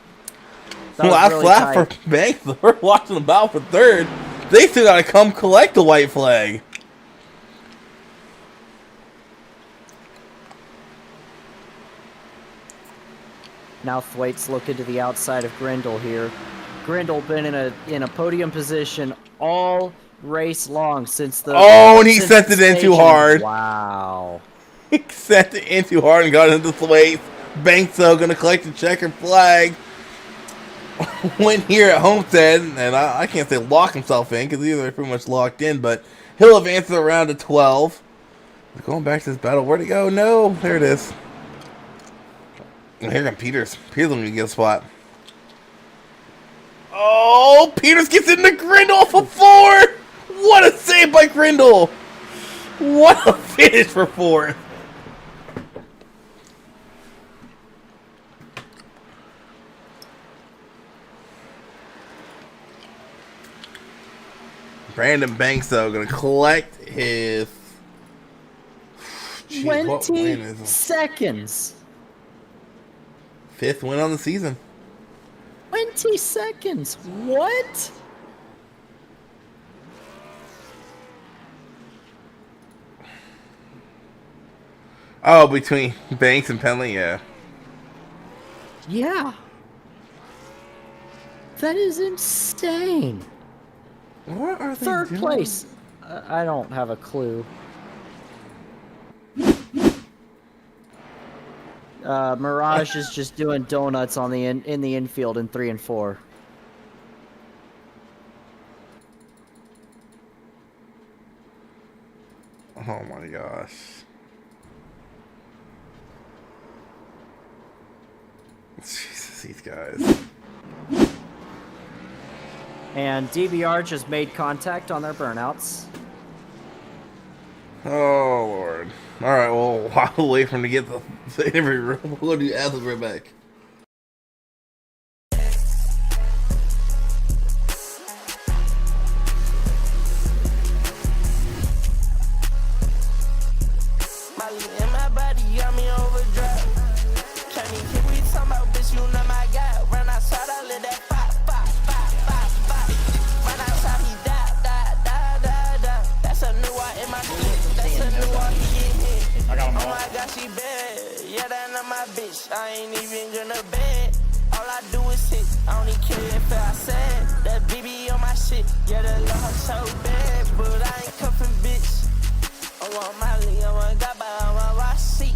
That was Last really lap tight. for Banks. We're watching the battle for 3rd. They still got to come collect the white flag. Now Thwaites looking to the outside of Grindle here. Grindle been in a podium position all race long since the. Oh, and he sent it in too hard. Wow. He sent it in too hard and got into Thwaites. Banks though gonna collect the checkered flag. Win here at Homestead, and I can't say lock himself in because these are pretty much locked in, but he'll advance the round to 12. Going back to this battle, where'd it go? No, there it is. And here comes Peters. Peters gonna get a spot. Oh, Peters gets into Grindle for 4. What a save by Grindle! What a finish for 4th. Brandon Banks, though, going to collect his... Jeez, 20 seconds. 5th win on the season. 20 seconds. What? Oh, between Banks and Penley, yeah. Yeah. That is insane. What are they 3rd doing? place. I don't have a clue. Mirage is just doing donuts on the in the infield in 3 and 4. Oh my gosh. Jesus, these guys. And DBR just made contact on their burnouts. Oh, Lord. Alright, well, while wait for him to get the interview room, we'll do Atlas right back. Molly in my body got me overdrive. Can't even hear we talking about, bitch, you know my guy. Run outside, I let that pop, pop, pop, pop, pop. Run outside, he die. That's a new one in my clip. That's a new one, he get hit. I got him Oh all. my God, she bad. Yeah, that not my bitch. I ain't even gonna bed. All I do is hit. I don't even care if I said that BB on my shit. Yeah, the love so bad, but I ain't cuffing bitch. I want Molly, I want Gaba, I want Rossi.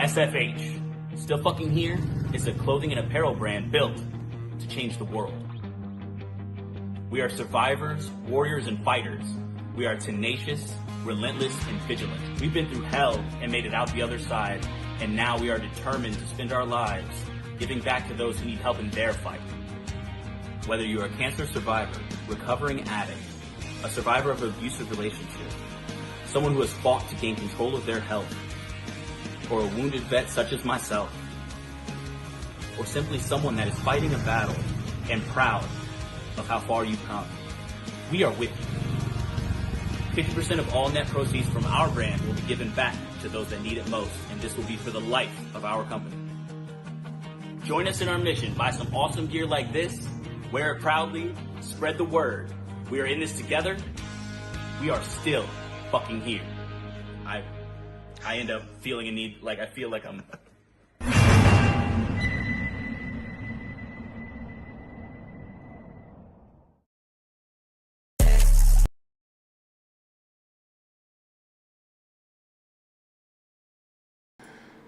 SFH, Still fucking here is a clothing and apparel brand built to change the world. We are survivors, warriors, and fighters. We are tenacious, relentless, and vigilant. We've been through hell and made it out the other side, and now we are determined to spend our lives giving back to those who need help in their fight. Whether you are a cancer survivor, recovering addict, a survivor of an abusive relationship, someone who has fought to gain control of their health, or a wounded vet such as myself, or simply someone that is fighting a battle and proud of how far you've come, we are with you. 50% of all net proceeds from our brand will be given back to those that need it most, and this will be for the life of our company. Join us in our mission. Buy some awesome gear like this, wear it proudly, spread the word. We are in this together. We are still fucking here. I end up feeling a need, like I feel like I'm...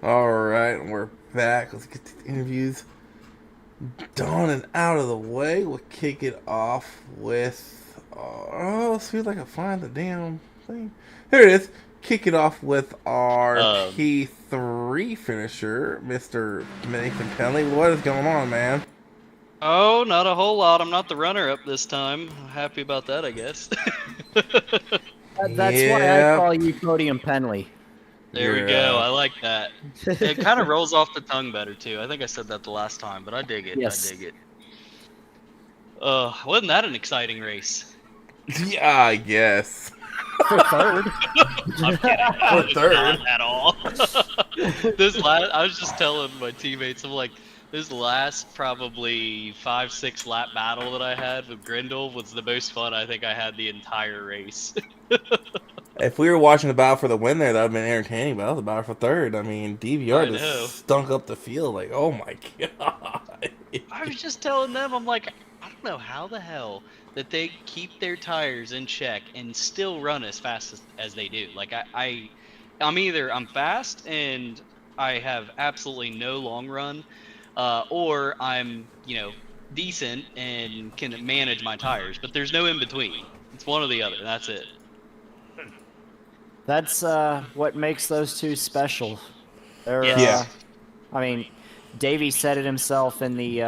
Alright, we're back. Let's get these interviews done and out of the way. We'll kick it off with... let's see if I can find the damn thing. Here it is. Kick it off with our P3 finisher, Mr. Nathan Penley. What is going on, man? Oh, not a whole lot. I'm not the runner-up this time. Happy about that, I guess. That's why I call you Podium Penley. There we go. I like that. It kind of rolls off the tongue better, too. I think I said that the last time, but I dig it. Yes. I dig it. Wasn't that an exciting race? Yeah, I guess. For third. I'm kidding. For third. Not at all. I was just telling my teammates, I'm like, this last probably 5-6 lap battle that I had with Grindle was the most fun I think I had the entire race. If we were watching the battle for the win there, that would have been entertaining, but that was the battle for third. I mean, DVR just stunk up the field. Like, oh my god. I was just telling them, I'm like, I don't know how the hell that they keep their tires in check and still run as fast as they do. Like, I'm fast and I have absolutely no long run, or I'm, decent and can manage my tires, but there's no in between. It's one or the other. That's it. That's what makes those two special. Yeah. I mean, Davey said it himself in the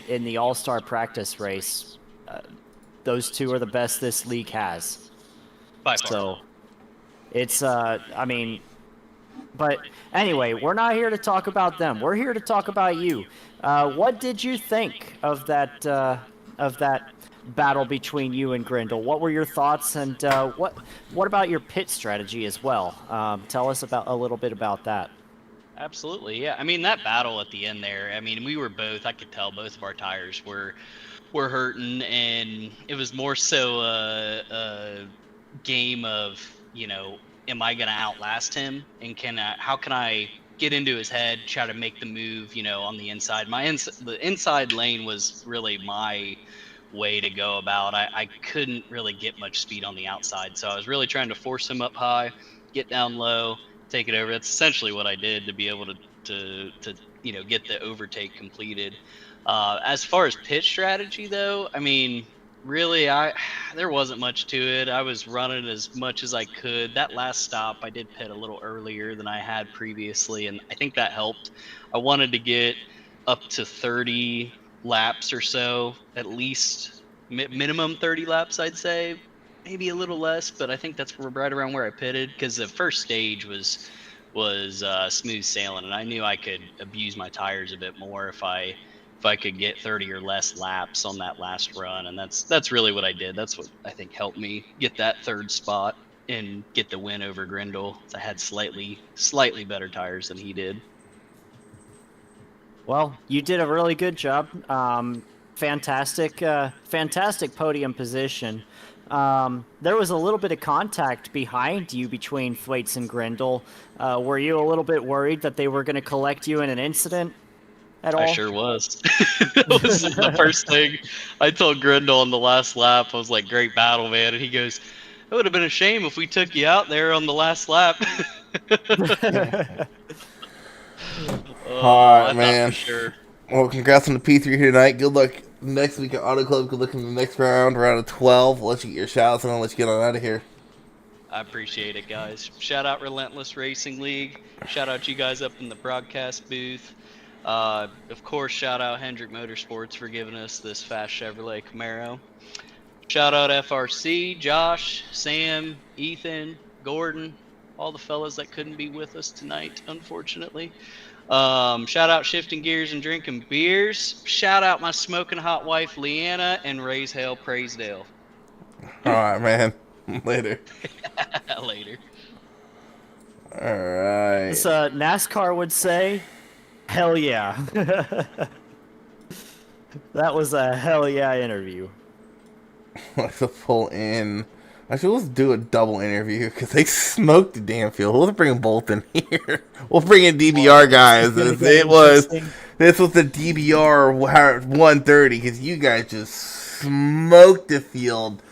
in the All-Star practice race. Those two are the best this league has. By far. So it's I mean, but anyway, we're not here to talk about them. We're here to talk about you. What did you think of that battle between you and Grindle? What were your thoughts, and what about your pit strategy as well? Tell us a little bit about that. Absolutely, yeah. I mean, that battle at the end there, I mean, we were both, I could tell both of our tires were hurting, and it was more so a game of, am I going to outlast him, and how can I get into his head, try to make the move, on the inside. The inside lane was really my way to go about. I couldn't really get much speed on the outside, so I was really trying to force him up high, get down low, take it over. That's essentially what I did to be able to get the overtake completed. As far as pit strategy, though, I mean, really, there wasn't much to it. I was running as much as I could. That last stop, I did pit a little earlier than I had previously, and I think that helped. I wanted to get up to 30 laps or so, at least minimum 30 laps, I'd say. Maybe a little less, but I think that's right around where I pitted, because the first stage was smooth sailing, and I knew I could abuse my tires a bit more if I could get 30 or less laps on that last run, and that's really what I did. That's what I think helped me get that third spot and get the win over Grindle. I had slightly better tires than he did. Well, you did a really good job. Fantastic podium position. There was a little bit of contact behind you between Thwaites and Grindle. Were you a little bit worried that they were going to collect you in an incident at all? I sure was. It was the first thing I told Grindle on the last lap. I was like, great battle, man. And he goes, it would have been a shame if we took you out there on the last lap. All right, I man. thought for sure. Well, congrats on the P3 here tonight. Good luck next week at Auto Club. Good luck in the next round of 12. I'll let you get your shots and I'll let you get on out of here. I appreciate it, guys. Shout out Relentless Racing League. Shout out you guys up in the broadcast booth. Of course, shout out Hendrick Motorsports for giving us this fast Chevrolet Camaro. Shout out FRC, Josh, Sam, Ethan, Gordon, all the fellas that couldn't be with us tonight, unfortunately. Shout out Shifting Gears and Drinking Beers. Shout out my smoking hot wife, Leanna, and raise hell, praise Dale. All right, man. Later. Later. All right. As NASCAR would say, hell yeah. That was a hell yeah interview. Let's pull in. Actually, let's do a double interview because they smoked the damn field. We'll bring them both in here. We'll bring in DBR guys. This was the DBR 130 because you guys just smoked the field.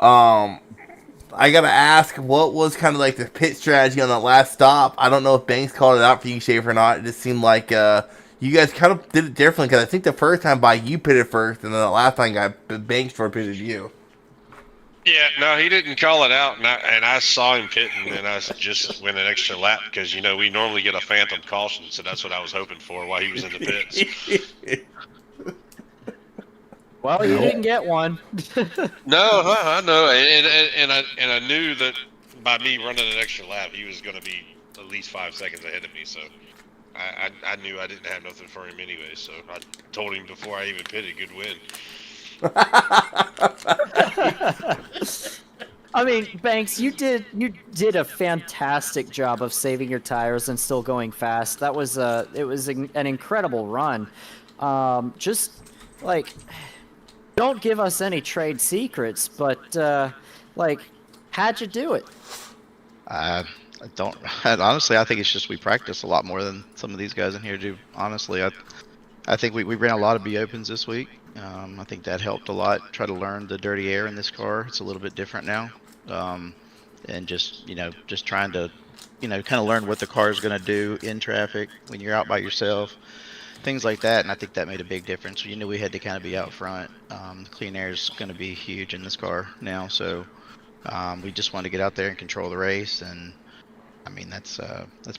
I gotta ask, what was kind of like the pit strategy on that last stop? I don't know if Banks called it out for you, Schaefer, or not. It just seemed like you guys kind of did it differently because I think the first time you pitted first, and then the last time Banks pitted you. Yeah, no, he didn't call it out, and I saw him pitting, and I just went an extra lap because, we normally get a phantom caution, so that's what I was hoping for while he was in the pits. Well, you didn't get one. No, I know, and I knew that by me running an extra lap, he was going to be at least 5 seconds ahead of me, so I knew I didn't have nothing for him anyway, so I told him before I even pitted, good win. I mean, Banks, you did a fantastic job of saving your tires and still going fast. That was it was an incredible run. Just like, don't give us any trade secrets, but how'd you do it? I don't. Honestly, I think it's just we practice a lot more than some of these guys in here do. Honestly, I think we ran a lot of B opens this week. I think that helped a lot. Try to learn the dirty air in this car. It's a little bit different now, and just trying to kind of learn what the car is going to do in traffic when you're out by yourself, things like that. And I think that made a big difference. We had to kind of be out front. The clean air is going to be huge in this car now, so we just wanted to get out there and control the race. And I mean, that's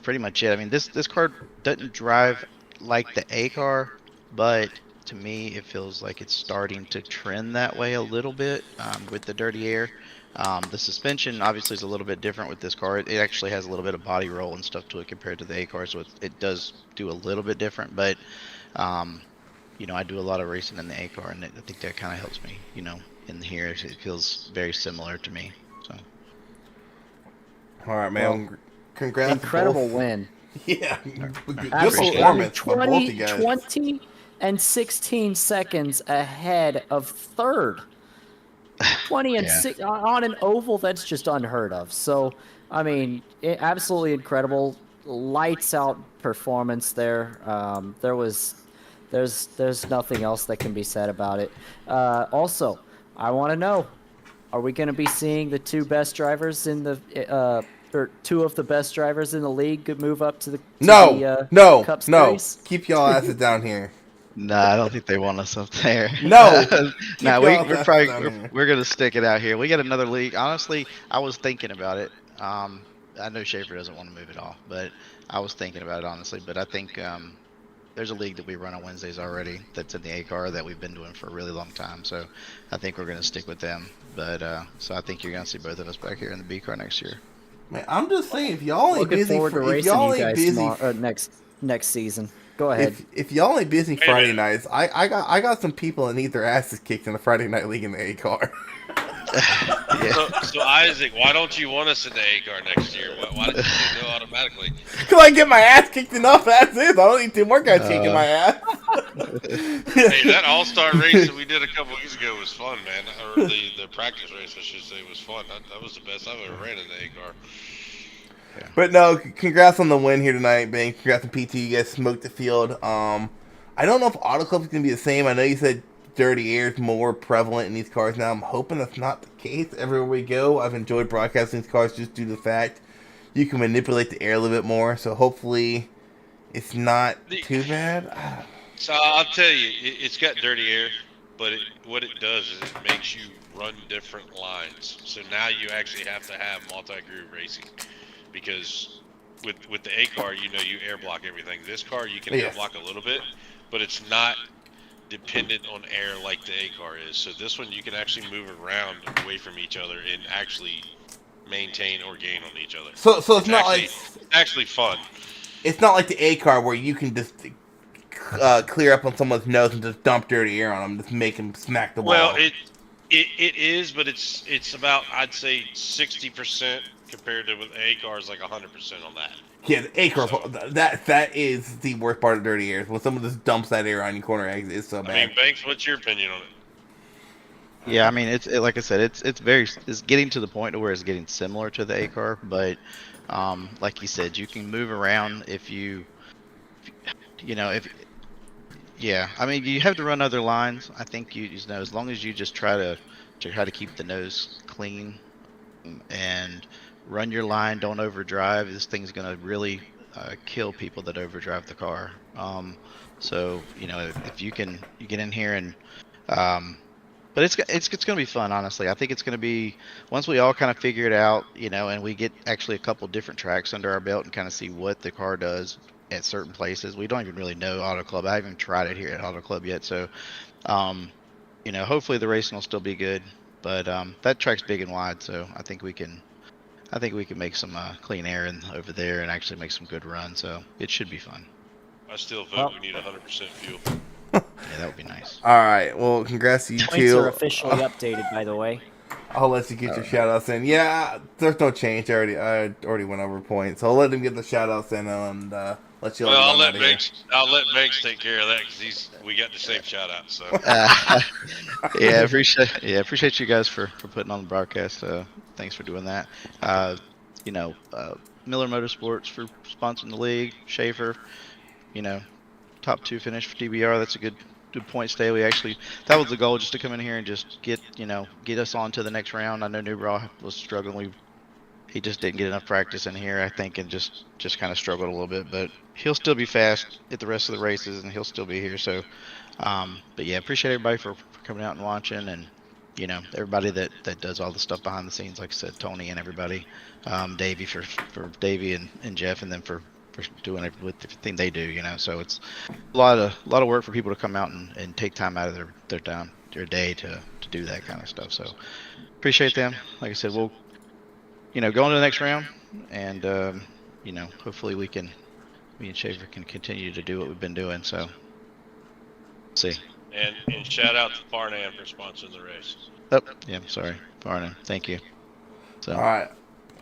pretty much it. I mean, this car doesn't drive like the A car, but to me, it feels like it's starting to trend that way a little bit with the dirty air. The suspension obviously is a little bit different with this car. It actually has a little bit of body roll and stuff to it compared to the A car, so it does do a little bit different. But I do a lot of racing in the A car, and I think that kind of helps me. In here, it feels very similar to me. So. All right, man. Well, congrats! Incredible win. Yeah, good performance by both you guys. 20 and 16 seconds ahead of third. 20 and 6 on an oval, that's just unheard of. So, I mean, absolutely incredible, lights out performance there. There's nothing else that can be said about it. Also, I want to know, are we going to be seeing the two best drivers in the or two of the best drivers in the league move up to the Cup Series? Keep y'all asses down here. No, I don't think they want us up there. No, we're gonna stick it out here. We got another league. Honestly, I was thinking about it. I know Schaefer doesn't want to move it off, but I was thinking about it honestly. But I think there's a league that we run on Wednesdays already that's in the A car that we've been doing for a really long time. So I think we're gonna stick with them. But so I think you're gonna see both of us back here in the B car next year. Man, I'm just saying, if y'all ain't busy, next season. Go ahead. If y'all ain't busy Friday nights, I got some people that need their asses kicked in the Friday night league in the A car. So Isaac, why don't you want us in the A car next year? Why did you go automatically? Because I get my ass kicked enough as is. I don't need two more guys kicking my ass. Hey, that all-star race that we did a couple weeks ago was fun, man. Or the practice race, I should say, was fun. That was the best I've ever ran in the A car. Yeah. But no, congrats on the win here tonight, Ben. Congrats on PT. You guys smoked the field. I don't know if Auto Club is going to be the same. I know you said dirty air is more prevalent in these cars now. I'm hoping that's not the case everywhere we go. I've enjoyed broadcasting these cars just due to the fact you can manipulate the air a little bit more. So hopefully it's not too bad. So I'll tell you, it's got dirty air, but what it does is it makes you run different lines. So now you actually have to have multi-groove racing, because with the A car, you air block everything. This car, you can air block a little bit, but it's not dependent on air like the A car is. So this one, you can actually move around away from each other and actually maintain or gain on each other. So it's not actually, it's actually fun. It's not like the A car where you can just clear up on someone's nose and just dump dirty air on them, just make them smack the wall. Well, it is, but it's about, I'd say, 60% compared to with A cars, like 100% on that. Yeah, the A car, that is the worst part of dirty air. When someone just dumps that air on your corner exit, it's so bad. I mean, Banks, what's your opinion on it? Yeah, I mean, like I said, it's getting to the point to where it's getting similar to the A car, but like you said, you can move around if yeah, I mean, you have to run other lines. I think you know, as long as you just try to keep the nose clean and run your line, don't overdrive. This thing's gonna really kill people that overdrive the car. So if you get in here and but it's gonna be fun, honestly. I think it's gonna be, once we all kind of figure it out, and we get actually a couple different tracks under our belt and kind of see what the car does at certain places. We don't even really know Auto Club. I haven't tried it here at Auto Club yet, so hopefully the racing will still be good. But that track's big and wide, so I think we can make some clean air over there and actually make some good runs. So it should be fun. I still vote we need 100% fuel. Yeah, that would be nice. All right, well, congrats to you Points two. are officially updated, by the way. I'll let you get your shout outs in. Yeah, there's no change. I already went over points. So I'll let him get the shout outs in and let you all I'll let Banks take care of that, because we got the same shout out. So yeah, appreciate you guys for putting on the broadcast. Thanks for doing that. Miller Motorsports for sponsoring the league. Schaefer, top 2 finish for DBR. That's a good point stay. That was the goal, just to come in here and just get us on to the next round. I know Newbra was struggling. He just didn't get enough practice in here, I think, and just kind of struggled a little bit, but he'll still be fast at the rest of the races and he'll still be here. So but yeah, appreciate everybody for coming out and watching, and everybody that does all the stuff behind the scenes, like I said, Tony and everybody, Davey for Davey and Jeff, and then for doing it with everything they do, so it's a lot of work for people to come out and take time out of their day to do that kind of stuff. So appreciate them. Like I said, we'll go into the next round, and hopefully me and Schaefer can continue to do what we've been doing. So see. And shout out to Farnham for sponsoring the race. Oh, yeah, sorry, Farnham. Thank you. So all right.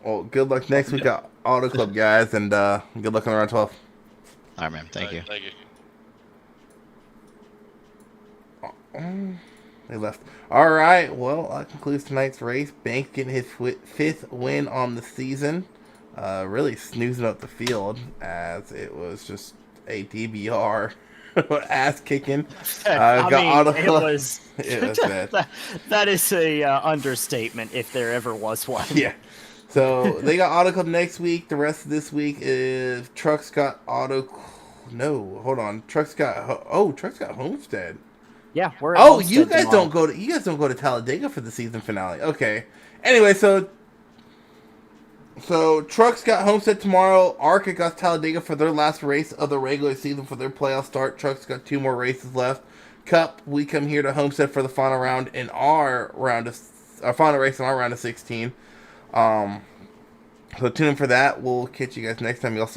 Well, good luck next week at Auto Club, guys, and good luck on round 12. All right, man. Thank you. Thank you. They left. All right. Well, that concludes tonight's race. Banks getting his 5th win on the season. Really snoozing up the field, as it was just a DBR ass kicking. It was bad. that is a understatement, if there ever was one. Yeah. So they got Auto Club next week. The rest of this week is Trucks got Auto. No, hold on. Trucks got Homestead. Yeah, we're. Oh, you guys don't go to Talladega for the season finale. Okay. Anyway, so Trucks got Homestead tomorrow. ARCA got Talladega for their last race of the regular season for their playoff start. Trucks got 2 more races left. Cup, we come here to Homestead for the final round in our final race in our round of 16. So tune in for that. We'll catch you guys next time. Y'all